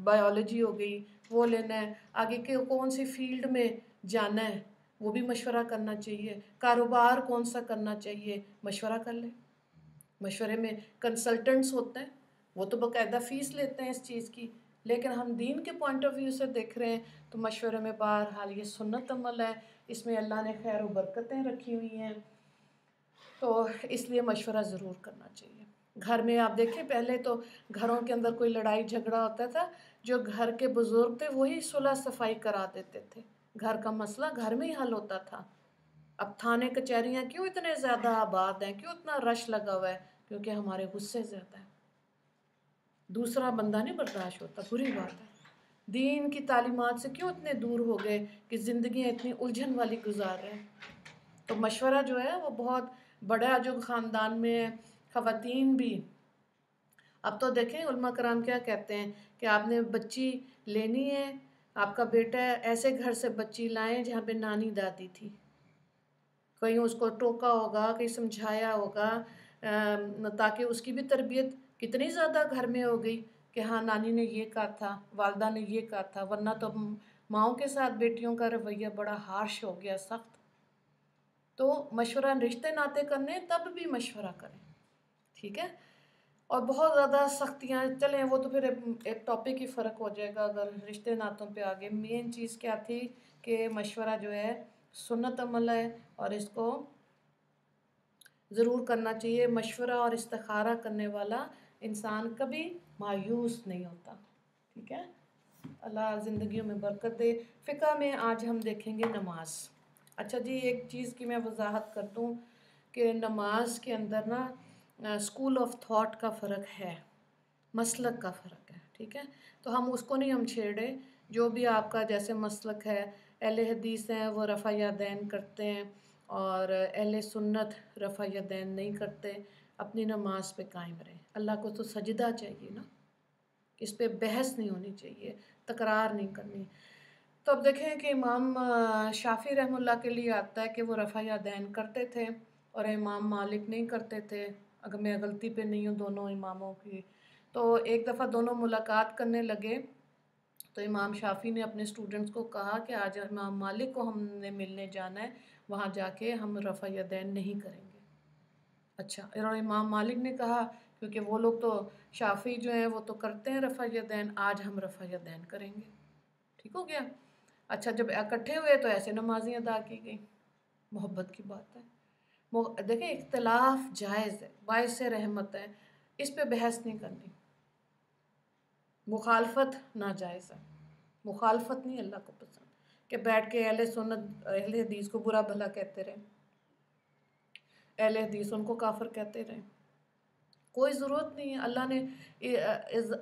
بایولوجی ہو گئی، وہ لینا ہے، آگے کے کون سی فیلڈ میں جانا ہے وہ بھی مشورہ کرنا چاہیے، کاروبار کون سا کرنا چاہیے مشورہ کر لیں۔ مشورے میں کنسلٹنٹس ہوتے ہیں، وہ تو باقاعدہ فیس لیتے ہیں اس چیز کی، لیکن ہم دین کے پوائنٹ آف ویو سے دیکھ رہے ہیں تو مشورے میں بہرحال یہ سنت عمل ہے، اس میں اللہ نے خیر و برکتیں رکھی ہوئی ہیں، تو اس لیے مشورہ ضرور کرنا چاہیے۔ گھر میں آپ دیکھیں پہلے تو گھروں کے اندر کوئی لڑائی جھگڑا ہوتا تھا، جو گھر کے بزرگ تھے وہی صلح صفائی کرا دیتے تھے، گھر کا مسئلہ گھر میں ہی حل ہوتا تھا۔ اب تھانے کچہریاں کیوں اتنے زیادہ آباد ہیں، کیوں اتنا رش لگا ہوا ہے؟ کیونکہ ہمارے غصے زیادہ ہیں، دوسرا بندہ نہیں برداشت ہوتا، بری بات ہے۔ دین کی تعلیمات سے کیوں اتنے دور ہو گئے کہ زندگیاں اتنی الجھن والی گزار رہے ہیں؟ تو مشورہ جو ہے وہ بہت بڑا، جو خاندان میں خواتین بھی، اب تو دیکھیں علماء کرام کیا کہتے ہیں کہ آپ نے بچی لینی ہے، آپ کا بیٹا ہے، ایسے گھر سے بچی لائیں جہاں پہ نانی دادی تھی، کہیں اس کو ٹوکا ہوگا، کہیں سمجھایا ہوگا، تاکہ اس کی بھی تربیت کتنی زیادہ گھر میں ہو گئی کہ ہاں نانی نے یہ کہا تھا، والدہ نے یہ کہا تھا، ورنہ تو ماؤں کے ساتھ بیٹیوں کا رویہ بڑا ہارش ہو گیا، سخت۔ تو مشورہ رشتے ناطے کرنے تب بھی مشورہ کریں، ٹھیک ہے۔ اور بہت زیادہ سختیاں چلیں وہ تو پھر ایک ٹاپک ہی فرق ہو جائے گا اگر رشتے ناتوں پہ آگے۔ مین چیز کیا تھی کہ مشورہ جو ہے سنت عمل ہے اور اس کو ضرور کرنا چاہیے۔ مشورہ اور استخارہ کرنے والا انسان کبھی مایوس نہیں ہوتا، ٹھیک ہے۔ اللہ زندگیوں میں برکت دے۔ فقہ میں آج ہم دیکھیں گے نماز۔ اچھا جی، ایک چیز کی میں وضاحت کر دوں کہ نماز کے اندر نا اسکول آف تھاٹ کا فرق ہے، مسلک کا فرق ہے، ٹھیک ہے۔ تو ہم اس کو نہیں ہم چھیڑے، جو بھی آپ کا جیسے مسلک ہے، اہل حدیث ہیں وہ رفع یدین کرتے ہیں اور اہل سنت رفع یدین نہیں کرتے، اپنی نماز پہ قائم رہیں۔ اللہ کو تو سجدہ چاہیے نا، اس پہ بحث نہیں ہونی چاہیے، تکرار نہیں کرنی۔ تو اب دیکھیں کہ امام شافعی رحمہ اللہ کے لیے آتا ہے کہ وہ رفع یدین کرتے تھے اور امام مالک نہیں کرتے تھے، اگر میں غلطی پہ نہیں ہوں دونوں اماموں کی۔ تو ایک دفعہ دونوں ملاقات کرنے لگے تو امام شافعی نے اپنے اسٹوڈنٹس کو کہا کہ آج امام مالک کو ہم نے ملنے جانا ہے، وہاں جا کے ہم رفع یدین نہیں کریں گے۔ اچھا، اور امام مالک نے کہا کیونکہ وہ لوگ تو شافعی جو ہیں وہ تو کرتے ہیں رفع یدین، آج ہم رفع یدین کریں گے، ٹھیک ہو گیا۔ اچھا، جب اکٹھے ہوئے تو ایسے نمازیں ادا کی گئی، محبت کی بات ہے۔ دیکھیں اختلاف جائز ہے، باعث رحمت ہے، اس پہ بحث نہیں کرنی۔ مخالفت ناجائز ہے، مخالفت نہیں اللہ کو پسند کہ بیٹھ کے اہل سنت اہل حدیث کو برا بھلا کہتے رہیں، اہل حدیث ان کو کافر کہتے رہیں، کوئی ضرورت نہیں ہے۔ اللہ نے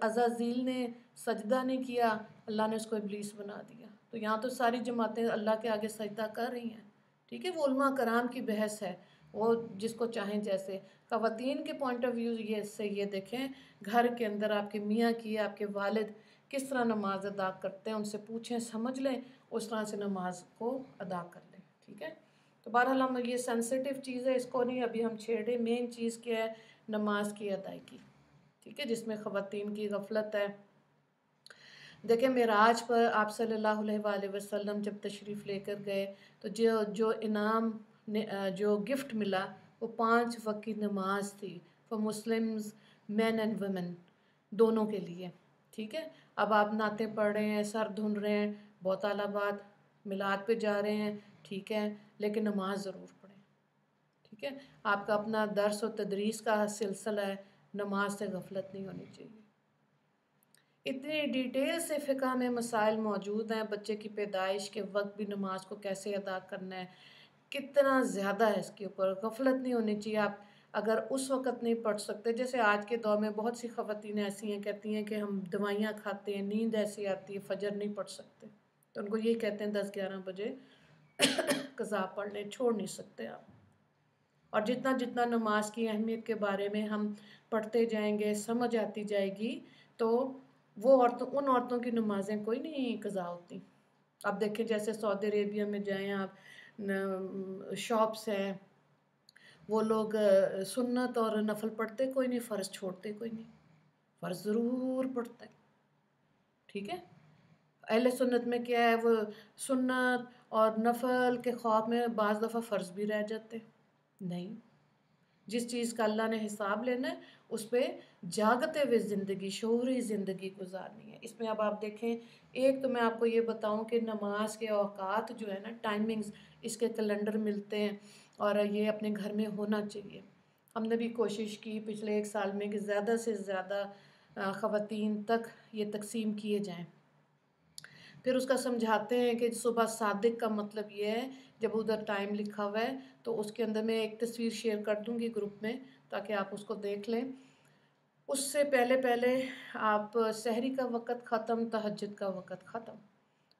عزازیل نے سجدہ نہیں کیا، اللہ نے اس کو ابلیس بنا دیا، تو یہاں تو ساری جماعتیں اللہ کے آگے سجدہ کر رہی ہیں، ٹھیک ہے۔ وہ علماء کرام کی بحث ہے، وہ جس کو چاہیں جیسے۔ خواتین کے پوائنٹ آف ویو یہ دیکھیں گھر کے اندر آپ کے میاں کی، آپ کے والد کس طرح نماز ادا کرتے ہیں، ان سے پوچھیں، سمجھ لیں، اس طرح سے نماز کو ادا کر لیں، ٹھیک ہے۔ تو بہرحال ہم یہ سینسٹیو چیز ہے، اس کو نہیں ابھی ہم چھیڑے۔ مین چیز کیا ہے، نماز کی ادائیگی، ٹھیک ہے، جس میں خواتین کی غفلت ہے۔ دیکھیں معراج پر آپ صلی اللہ علیہ وآلہ وسلم جب تشریف لے کر گئے تو جو انعام جو گفٹ ملا وہ 5 وقت کی نماز تھی for Muslims men and women دونوں کے لیے، ٹھیک ہے۔ اب آپ نعتیں پڑھ رہے ہیں، سر دھن رہے ہیں، بہت اعلیٰ بات، میلاد پہ جا رہے ہیں، ٹھیک ہے، لیکن نماز ضرور پڑھیں، ٹھیک ہے۔ آپ کا اپنا درس و تدریس کا سلسلہ ہے، نماز سے غفلت نہیں ہونی چاہیے۔ اتنی ڈیٹیل سے فقہ میں مسائل موجود ہیں، بچے کی پیدائش کے وقت بھی نماز کو کیسے ادا کرنا ہے، کتنا زیادہ ہے اس کے اوپر، غفلت نہیں ہونی چاہیے۔ آپ اگر اس وقت نہیں پڑھ سکتے، جیسے آج کے دور میں بہت سی خواتین ایسی ہیں کہتی ہیں کہ ہم دوائیاں کھاتے ہیں، نیند ایسی آتی ہے، فجر نہیں پڑھ سکتے، تو ان کو یہ کہتے ہیں 10-11 بجے قضا پڑھ لیں، چھوڑ نہیں سکتے آپ۔ اور جتنا جتنا نماز کی اہمیت کے بارے میں ہم پڑھتے جائیں گے، سمجھ آتی جائے گی، تو وہ ان عورتوں کی نمازیں کوئی نہیں قضا ہوتی۔ اب دیکھیں جیسے سعودی عربیہ میں جائیں آپ، شاپس ہیں، وہ لوگ سنت اور نفل پڑھتے کوئی نہیں، فرض چھوڑتے کوئی نہیں، فرض ضرور پڑھتے ہیں، ٹھیک ہے۔ اہل سنت میں کیا ہے، وہ سنت اور نفل کے خواب میں بعض دفعہ فرض بھی رہ جاتے نہیں۔ جس چیز کا اللہ نے حساب لینا ہے اس پہ جاگتے ہوئے زندگی، شعوری زندگی گزارنی ہے۔ اس میں اب آپ دیکھیں، ایک تو میں آپ کو یہ بتاؤں کہ نماز کے اوقات جو ہے نا، ٹائمنگز، اس کے کیلنڈر ملتے ہیں اور یہ اپنے گھر میں ہونا چاہیے۔ ہم نے بھی کوشش کی پچھلے 1 سال میں کہ زیادہ سے زیادہ خواتین تک یہ تقسیم کیے جائیں۔ پھر اس کا سمجھاتے ہیں کہ صبح صادق کا مطلب یہ ہے، جب ادھر ٹائم لکھا ہوا ہے تو اس کے اندر میں ایک تصویر شیئر کر دوں گی گروپ میں تاکہ آپ اس کو دیکھ لیں۔ اس سے پہلے آپ سحری کا وقت ختم، تہجد کا وقت ختم،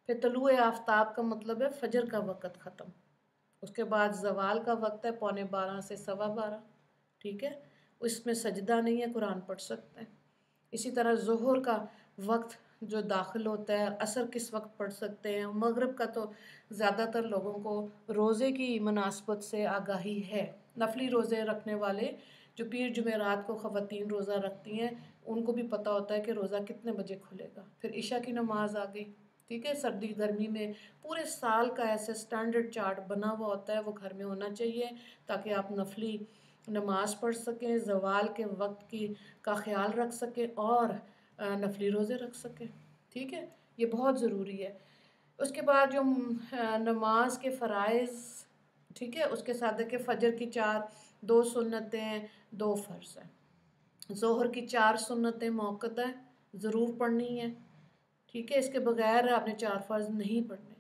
پھر طلوع آفتاب کا مطلب ہے فجر کا وقت ختم، اس کے بعد زوال کا وقت ہے 11:15 سے 12:15، ٹھیک ہے۔ اس میں سجدہ نہیں ہے، قرآن پڑھ سکتے ہیں۔ اسی طرح ظہر کا وقت جو داخل ہوتا ہے، عصر کس وقت پڑھ سکتے ہیں، مغرب کا تو زیادہ تر لوگوں کو روزے کی مناسبت سے آگاہی ہے۔ نفلی روزے رکھنے والے جو پیر جمعرات کو خواتین روزہ رکھتی ہیں، ان کو بھی پتہ ہوتا ہے کہ روزہ کتنے بجے کھلے گا۔ پھر عشاء کی نماز آ گئی، ٹھیک ہے۔ سردی گرمی میں پورے سال کا ایسے سٹینڈرڈ چارٹ بنا ہوا ہوتا ہے، وہ گھر میں ہونا چاہیے تاکہ آپ نفلی نماز پڑھ سکیں، زوال کے وقت کا خیال رکھ سکیں اور نفلی روزے رکھ سکیں، ٹھیک ہے۔ یہ بہت ضروری ہے۔ اس کے بعد جو نماز کے فرائض، ٹھیک ہے، اس کے ساتھ دیکھیں فجر کی 2 سنتیں، 2 فرض ہیں۔ ظہر کی 4 سنتیں موقتہ ہیں، ضرور پڑھنی ہے، ٹھیک ہے۔ اس کے بغیر آپ نے 4 فرض نہیں پڑھنے۔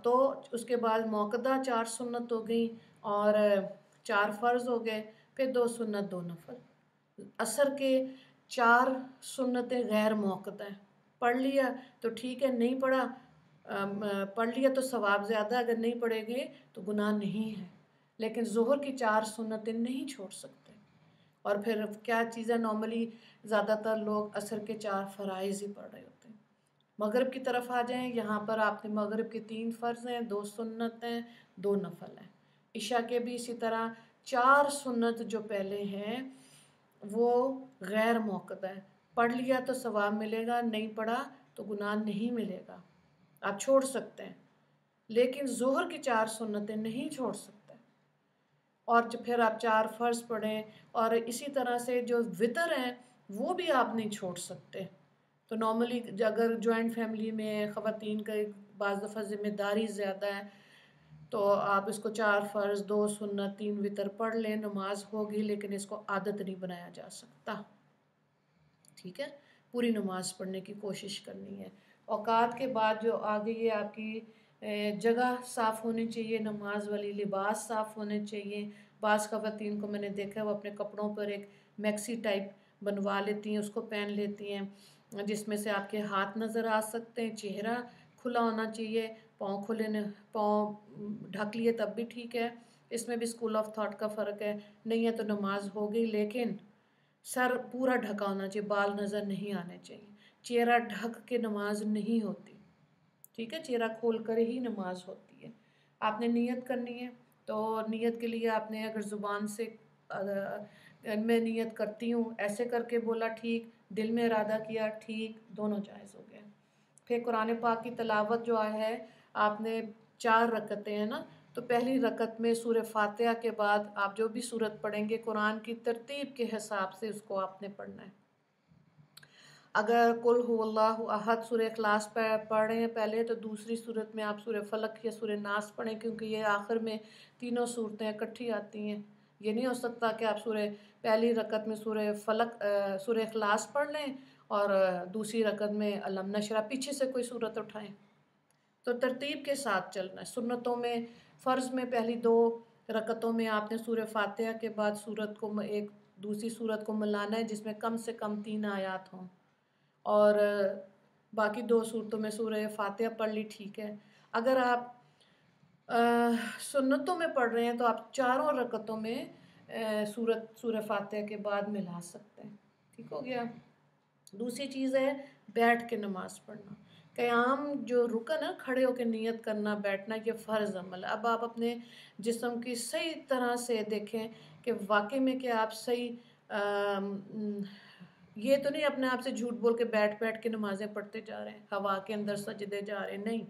تو اس کے بعد موقتہ 4 سنت ہو گئی اور 4 فرض ہو گئے، پھر 2 سنت 2 نفل۔ عصر کے 4 سنتیں غیر موقتہ ہیں، پڑھ لیا تو ٹھیک ہے، نہیں پڑھا، پڑھ لیا تو ثواب زیادہ، اگر نہیں پڑھے گے تو گناہ نہیں ہے۔ لیکن ظہر کی 4 سنتیں نہیں چھوڑ سکتے۔ اور پھر کیا چیز ہے، نارملی زیادہ تر لوگ عصر کے 4 فرائض ہی پڑھ رہے ہوتے ہیں۔ مغرب کی طرف آ جائیں، یہاں پر آپ نے مغرب کے 3 فرض ہیں، 2 سنت ہیں، 2 نفل ہیں۔ عشاء کے بھی اسی طرح 4 سنت جو پہلے ہیں وہ غیر موقتہ ہے، پڑھ لیا تو ثواب ملے گا، نہیں پڑھا تو گناہ نہیں ملے گا، آپ چھوڑ سکتے ہیں۔ لیکن ظہر کی 4 سنتیں نہیں چھوڑ سکتے، اور پھر آپ 4 فرض پڑھیں، اور اسی طرح سے جو وطر ہیں وہ بھی آپ نہیں چھوڑ سکتے۔ تو نارملی اگر جوائنٹ فیملی میں خواتین کا بعض دفعہ ذمہ داری زیادہ ہے تو آپ اس کو 4 فرض، 2 سنت، 3 وطر پڑھ لیں، نماز ہوگی، لیکن اس کو عادت نہیں بنایا جا سکتا، ٹھیک ہے۔ پوری نماز پڑھنے کی کوشش کرنی ہے۔ اوقات کے بعد جو آگے یہ آپ کی جگہ صاف ہونی چاہیے، نماز والی لباس صاف ہونے چاہیے۔ بعض خواتین کو میں نے دیکھا ہے وہ اپنے کپڑوں پر ایک میکسی ٹائپ بنوا لیتی ہیں، اس کو پہن لیتی ہیں، جس میں سے آپ کے ہاتھ نظر آ سکتے ہیں، چہرہ کھلا ہونا چاہیے، پاؤں ڈھک لیے تب بھی ٹھیک ہے۔ اس میں بھی اسکول آف تھاٹ کا فرق ہے، نہیں ہے تو نماز ہو گئی، لیکن سر پورا ڈھکا ہونا چاہیے، بال نظر نہیں آنے چاہیے، چہرہ ڈھک کے نماز نہیں ہوتی، ٹھیک ہے، چہرہ کھول کر ہی نماز ہوتی ہے۔ آپ نے نیت کرنی ہے، تو نیت کے لیے آپ نے اگر زبان سے میں نیت کرتی ہوں، ایسے کر کے بولا ٹھیک، دل میں ارادہ کیا ٹھیک، دونوں جائز ہو گئے۔ پھر قرآن پاک کی تلاوت جو ہے آپ نے 4 رکعتیں ہیں نا، تو پہلی رکعت میں سورہ فاتحہ کے بعد آپ جو بھی سورت پڑھیں گے قرآن کی ترتیب کے حساب سے اس کو آپ نے پڑھنا ہے۔ اگر قل هو اللہ احد سورہ اخلاص پڑھ رہے ہیں پہلے، تو دوسری صورت میں آپ سورہ فلق یا سورہ ناس پڑھیں، کیونکہ یہ آخر میں تینوں صورتیں اکٹھی آتی ہیں۔ یہ نہیں ہو سکتا کہ آپ پہلی رکعت میں سورہ اخلاص پڑھ لیں اور دوسری رکعت میں علم نشرح پیچھے سے کوئی صورت اٹھائیں۔ تو ترتیب کے ساتھ چلنا ہے۔ سنتوں میں فرض میں پہلی 2 رکعتوں میں آپ نے سورہ فاتحہ کے بعد سورت کو ایک دوسری سورت کو ملانا ہے جس میں کم سے کم 3 آیات ہوں، اور باقی 2 صورتوں میں سورہ فاتحہ پڑھ لی، ٹھیک ہے۔ اگر آپ سنتوں میں پڑھ رہے ہیں تو آپ 4 رکعتوں میں سورہ فاتحہ کے بعد ملا سکتے ہیں، ٹھیک ہو گیا۔ دوسری چیز ہے بیٹھ کے نماز پڑھنا۔ قیام جو رکن ہے، کھڑے ہو کے نیت کرنا، بیٹھنا، یہ فرض عمل ہے۔ اب آپ اپنے جسم کی صحیح طرح سے دیکھیں کہ واقعی میں کہ آپ صحیح یہ تو نہیں اپنے آپ سے جھوٹ بول کے بیٹھ کے نمازیں پڑھتے جا رہے ہیں، ہوا کے اندر سجدے جا رہے ہیں، نہیں۔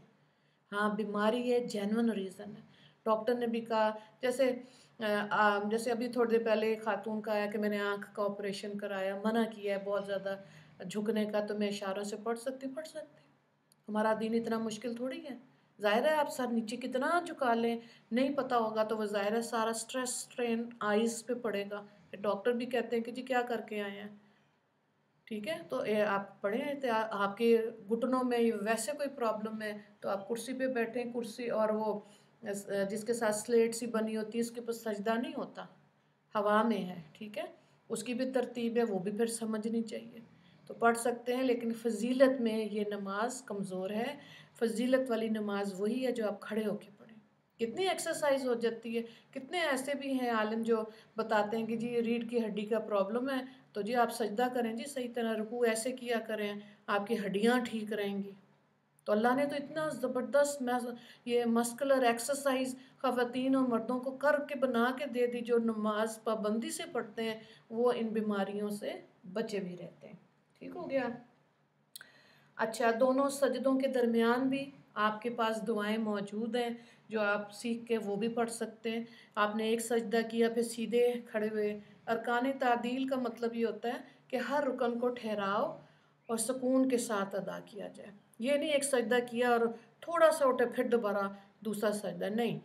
ہاں بیماری ہے، جینون ریزن ہے۔ ڈاکٹر نے بھی کہا، جیسے ابھی تھوڑی دیر پہلے خاتون کا آیا کہ میں نے آنکھ کا آپریشن کرایا، منع کیا ہے بہت زیادہ جھکنے کا، تو میں اشاروں سے پڑھ سکتی۔ ہمارا دین اتنا مشکل تھوڑی ہے۔ ظاہر ہے آپ سر نیچے کتنا جھکا لیں، نہیں پتہ ہوگا تو وہ ظاہر ہے سارا سٹریس سٹرین آئیز پہ پڑے گا۔ ڈاکٹر بھی کہتے ہیں کہ جی کیا کر کے آئے ہیں، ٹھیک ہے۔ تو آپ پڑھیں، آپ کے گھٹنوں میں ویسے کوئی پرابلم ہے تو آپ کرسی پہ بیٹھیں، کرسی اور وہ جس کے ساتھ سلیٹ سی بنی ہوتی ہے اس کے اوپر سجدہ نہیں ہوتا، ہوا میں ہے، ٹھیک ہے۔ اس کی بھی ترتیب ہے، وہ بھی پھر سمجھنی چاہیے، تو پڑھ سکتے ہیں۔ لیکن فضیلت میں یہ نماز کمزور ہے۔ فضیلت والی نماز وہی ہے جو آپ کھڑے ہو کے پڑھیں۔ کتنی ایکسرسائز ہو جاتی ہے، کتنے ایسے بھی ہیں عالم جو بتاتے ہیں کہ جی یہ ریڑھ کی ہڈی کا پرابلم ہے تو جی آپ سجدہ کریں، جی صحیح طرح رکوع ایسے کیا کریں، آپ کی ہڈیاں ٹھیک رہیں گی۔ تو اللہ نے تو اتنا زبردست یہ مسکولر ایکسرسائز خواتین اور مردوں کو کر کے بنا کے دے دی، جو نماز پابندی سے پڑھتے ہیں وہ ان بیماریوں سے بچے بھی رہتے ہیں، ٹھیک ہو گیا۔ اچھا، دونوں سجدوں کے درمیان بھی آپ کے پاس دعائیں موجود ہیں جو آپ سیکھ کے وہ بھی پڑھ سکتے ہیں۔ آپ نے ایک سجدہ کیا پھر سیدھے کھڑے ہوئے۔ ارکان تعدیل کا مطلب یہ ہوتا ہے کہ ہر رکن کو ٹھہراؤ اور سکون کے ساتھ ادا کیا جائے۔ یہ نہیں ایک سجدہ کیا اور تھوڑا سا اٹھے پھر دوبارہ دوسرا سجدہ، نہیں،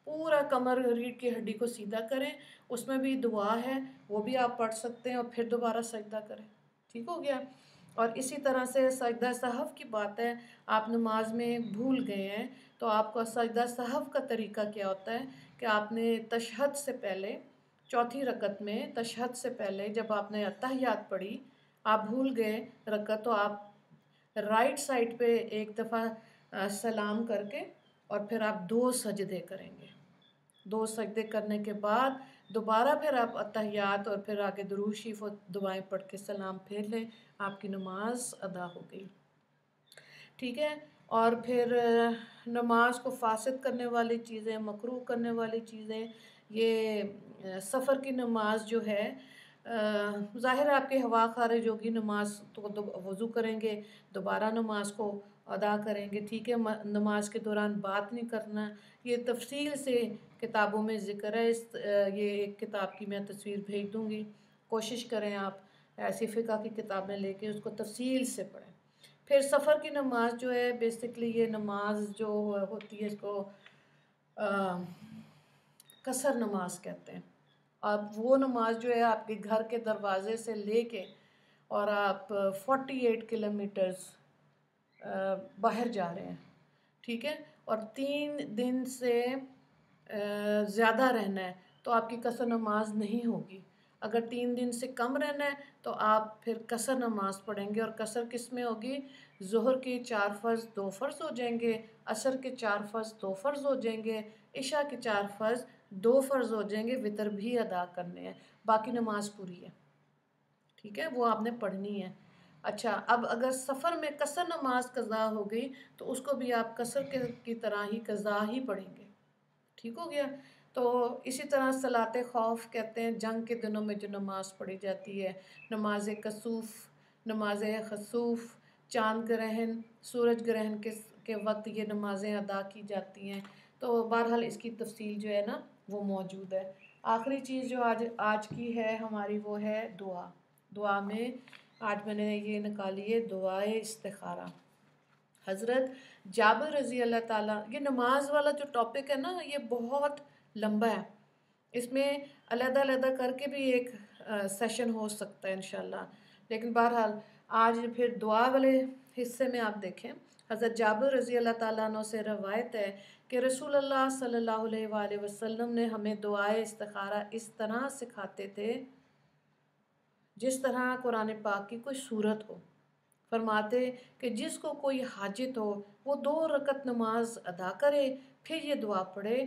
پورا کمر ریڑھ کی ہڈی کو سیدھا کریں۔ اس میں بھی دعا ہے، وہ بھی آپ پڑھ سکتے ہیں اور پھر دوبارہ سجدہ کریں، ٹھیک ہو گیا۔ اور اسی طرح سے سجدہ سہو کی بات ہے، آپ نماز میں بھول گئے ہیں تو آپ کا سجدہ سہو کا طریقہ کیا ہوتا ہے کہ آپ نے تشہد سے پہلے، چوتھی رکعت میں تشہد سے پہلے جب آپ نے اتحیات پڑھی، آپ بھول گئے رکعت، تو آپ رائٹ سائڈ پہ ایک دفعہ سلام کر کے اور پھر آپ 2 سجدے کریں گے۔ 2 سجدے کرنے کے بعد دوبارہ پھر آپ اتحیات اور پھر آگے درود شریف اور دعائیں پڑھ کے سلام پھیر لیں، آپ کی نماز ادا ہو گئی، ٹھیک ہے۔ اور پھر نماز کو فاسد کرنے والی چیزیں، مکروہ کرنے والی چیزیں، یہ سفر کی نماز جو ہے، ظاہر ہے آپ کے ہوا خارج ہوگی، نماز تو وضو کریں گے، دوبارہ نماز کو ادا کریں گے، ٹھیک ہے۔ نماز کے دوران بات نہیں کرنا، یہ تفصیل سے کتابوں میں ذکر ہے۔ یہ ایک کتاب کی میں تصویر بھیج دوں گی، کوشش کریں آپ ایسی فقہ کی کتابیں لے کے اس کو تفصیل سے پڑھیں۔ پھر سفر کی نماز جو ہے، بیسکلی یہ نماز جو ہوتی ہے اس کو قصر نماز کہتے ہیں۔ اب وہ نماز جو ہے آپ کے گھر کے دروازے سے لے کے اور آپ 48 کلومیٹرز باہر جا رہے ہیں، ٹھیک ہے، اور 3 دن سے زیادہ رہنا ہے تو آپ کی قصر نماز نہیں ہوگی۔ اگر 3 دن سے کم رہنا ہے تو آپ پھر قصر نماز پڑھیں گے، اور قصر کس میں ہوگی؟ ظہر کے 4 فرض 2 فرض ہو جائیں گے، عصر کے 4 فرض 2 فرض ہو جائیں گے، عشاء کے 4 فرض 2 فرض ہو جائیں گے، وتر بھی ادا کرنے ہیں، باقی نماز پوری ہے، ٹھیک ہے، وہ آپ نے پڑھنی ہے۔ اچھا، اب اگر سفر میں قصر نماز قضا ہو گئی تو اس کو بھی آپ قصر کی طرح ہی قضا ہی پڑھیں گے، ٹھیک ہو گیا۔ تو اسی طرح صلاۃ خوف کہتے ہیں جنگ کے دنوں میں جو نماز پڑھی جاتی ہے، نماز کسوف، نماز خسوف، چاند گرہن، سورج گرہن کے وقت یہ نمازیں ادا کی جاتی ہیں۔ تو بہرحال اس کی تفصیل جو ہے نا وہ موجود ہے۔ آخری چیز جو آج کی ہے ہماری وہ ہے دعا۔ دعا میں آج میں نے یہ نکالی ہے دعائے استخارہ۔ حضرت جابر رضی اللہ تعالیٰ، یہ نماز والا جو ٹاپک ہے نا یہ بہت لمبا ہے، اس میں علیحدہ علیحدہ کر کے بھی ایک سیشن ہو سکتا ہے انشاءاللہ، لیکن بہرحال آج پھر دعا والے حصے میں آپ دیکھیں۔ حضرت جابر رضی اللہ تعالیٰ عنہ سے روایت ہے کہ رسول اللہ صلی اللہ علیہ وآلہ وسلم نے ہمیں دعائے استخارہ اس طرح سکھاتے تھے جس طرح قرآن پاک کی کوئی سورت ہو۔ فرماتے کہ جس کو کوئی حاجت ہو وہ 2 رکعت نماز ادا کرے، پھر یہ دعا پڑھے،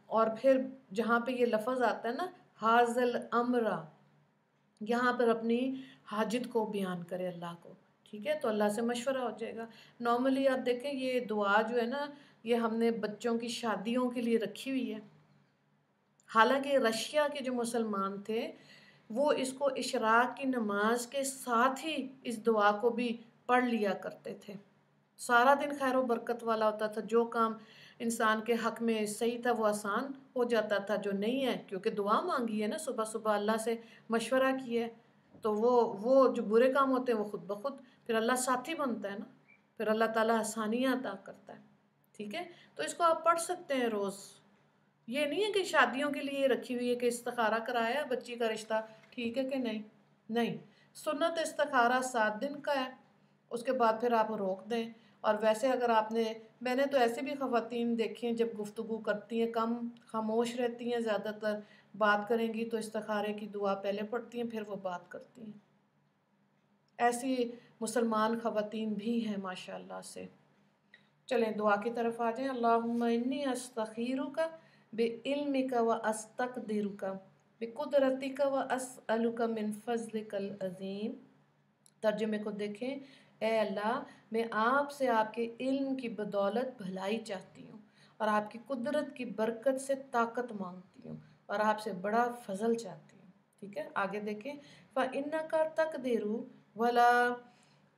اور پھر جہاں پہ یہ لفظ آتا ہے نا حاضل امرا، یہاں پر اپنی حاجت کو بیان کرے اللہ کو، ٹھیک ہے، تو اللہ سے مشورہ ہو جائے گا۔ نارملی آپ دیکھیں یہ دعا جو ہے نا یہ ہم نے بچوں کی شادیوں کے لیے رکھی ہوئی ہے، حالانکہ رشیا کے جو مسلمان تھے وہ اس کو اشراق کی نماز کے ساتھ ہی اس دعا کو بھی پڑھ لیا کرتے تھے۔ سارا دن خیر و برکت والا ہوتا تھا، جو کام انسان کے حق میں صحیح تھا وہ آسان ہو جاتا تھا، جو نہیں ہے کیونکہ دعا مانگی ہے نا، صبح صبح اللہ سے مشورہ کیا ہے، تو وہ جو برے کام ہوتے ہیں وہ خود بخود پھر اللہ ساتھی بنتا ہے نا، پھر اللہ تعالیٰ آسانیاں عطا کرتا ہے، ٹھیک ہے، تو اس کو آپ پڑھ سکتے ہیں روز۔ یہ نہیں ہے کہ شادیوں کے لیے رکھی ہوئی ہے کہ استخارہ کرایا بچی کا رشتہ ٹھیک ہے کہ نہیں، نہیں، سنت استخارہ 7 دن کا ہے، اس کے بعد پھر آپ روک دیں۔ اور ویسے اگر میں نے تو ایسے بھی خواتین دیکھی ہیں جب گفتگو کرتی ہیں کم خاموش رہتی ہیں، زیادہ تر بات کریں گی تو استخارے کی دعا پہلے پڑھتی ہیں پھر وہ بات کرتی ہیں، ایسی مسلمان خواتین بھی ہیں ماشاءاللہ سے۔ چلیں دعا کی طرف آ جائیں۔ اللہم انی استخیرک بعلمک و استقدرک بقدرتک و اسألک من فضلک العظیم۔ ترجمے کو دیکھیں، اے اللہ میں آپ سے آپ کے علم کی بدولت بھلائی چاہتی ہوں اور آپ کی قدرت کی برکت سے طاقت مانگتی ہوں اور آپ سے بڑا فضل چاہتی ہوں، ٹھیک ہے، آگے دیکھیں فَإِنَّكَ تَقْدِرُ وَلَا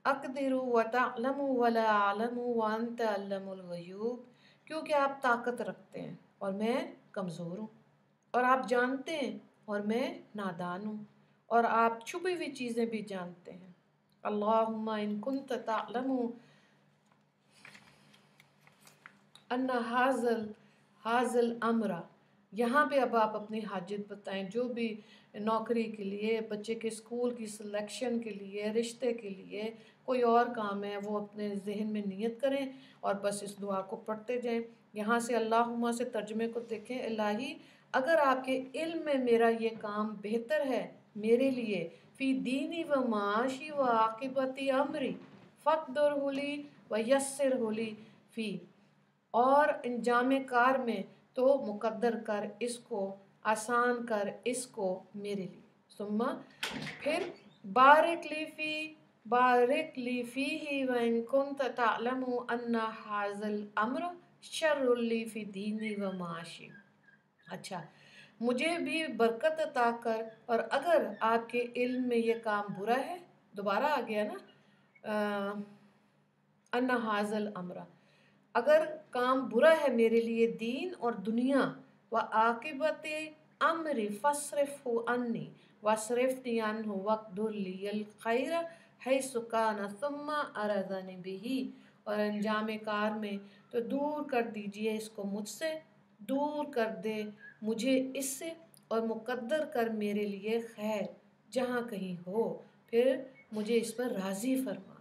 اقدر وَتَعْلَمُ وَلَا أَعْلَمُ وَأَنْتَ عَلَّمُ الْغُیُوبِ، کیونکہ آپ طاقت رکھتے ہیں اور میں کمزور ہوں، اور آپ جانتے ہیں اور میں نادان ہوں، اور آپ چھپی ہوئی چیزیں بھی جانتے ہیں۔ اللہم ان کنت تعلم ان حاضل امر، یہاں پہ اب آپ اپنی حاجت بتائیں، جو بھی نوکری کے لیے، بچے کے اسکول کی سلیکشن کے لیے، رشتے کے لیے، کوئی اور کام ہے وہ اپنے ذہن میں نیت کریں اور بس اس دعا کو پڑھتے جائیں۔ یہاں سے اللہم سے ترجمے کو دیکھیں، الہی اگر آپ کے علم میں میرا یہ کام بہتر ہے میرے لیے، فی دینی و معاشی و عاقبتی امری فقدرہ لی و یسرہ لی فی، اور انجام کار میں تو مقدر کر اس کو، آسان کر اس کو میرے لیے، ثم پھر بارک لی فیہ وان کنت تعلم ان ھذا الامر شر لی فی دینی و معاشی۔ اچھا، مجھے بھی برکت عطا کر، اور اگر آپ کے علم میں یہ کام برا ہے، دوبارہ آ گیا نا ان ھذا الامر، اگر کام برا ہے میرے لیے دین اور دنیا، وعاقبت امری فاصرفہ عنی واصرفنی عنہ واقدر لی الخیر حیث کان ثم ارضنی بہ، اور انجام کار میں تو دور کر دیجئے اس کو مجھ سے، دور کر دے مجھے اس سے، اور مقدر کر میرے لیے خیر جہاں کہیں ہو، پھر مجھے اس پر راضی فرما۔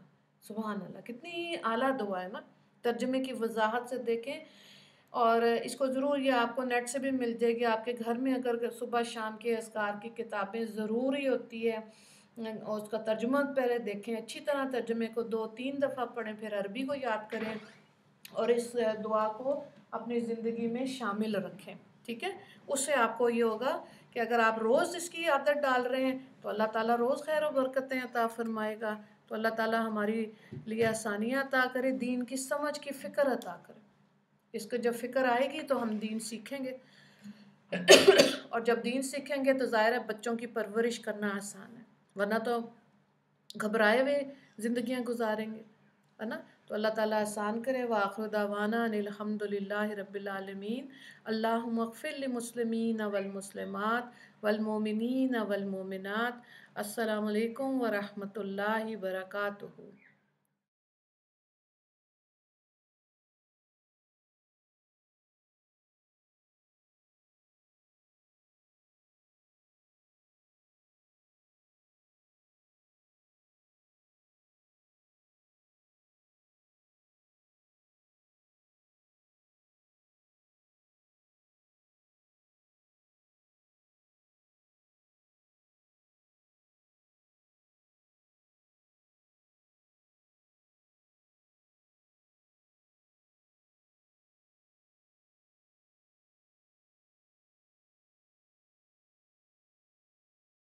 سبحان اللہ، کتنی اعلیٰ دعا ہے نا، ترجمے کی وضاحت سے دیکھیں، اور اس کو ضرور یہ آپ کو نیٹ سے بھی مل جائے گی، آپ کے گھر میں اگر صبح شام کے اذکار کی کتابیں ضروری ہوتی ہے، اور اس کا ترجمہ پہلے دیکھیں اچھی طرح، ترجمے کو 2-3 دفعہ پڑھیں، پھر عربی کو یاد کریں اور اس دعا کو اپنی زندگی میں شامل رکھیں، ٹھیک ہے، اس سے آپ کو یہ ہوگا کہ اگر آپ روز اس کی عادت ڈال رہے ہیں تو اللہ تعالیٰ روز خیر و برکتیں عطا فرمائے گا، تو اللہ تعالیٰ ہماری لیے آسانیاں عطا کرے، دین کی سمجھ کی فکر عطا کرے، اس کو جب فکر آئے گی تو ہم دین سیکھیں گے۔ اور جب دین سیکھیں گے تو ظاہر ہے بچوں کی پرورش کرنا آسان ہے، ورنہ تو گھبرائے ہوئے زندگیاں گزاریں گے، ہے نا؟ تو اللہ تعالیٰ آسان کرے۔ وآخر دعوانا ان الحمد للہ رب العالمین۔ اللہم اغفر للمسلمین والمسلمات والمؤمنین والمؤمنات۔ السلام علیکم ورحمۃ اللہ وبرکاتہ۔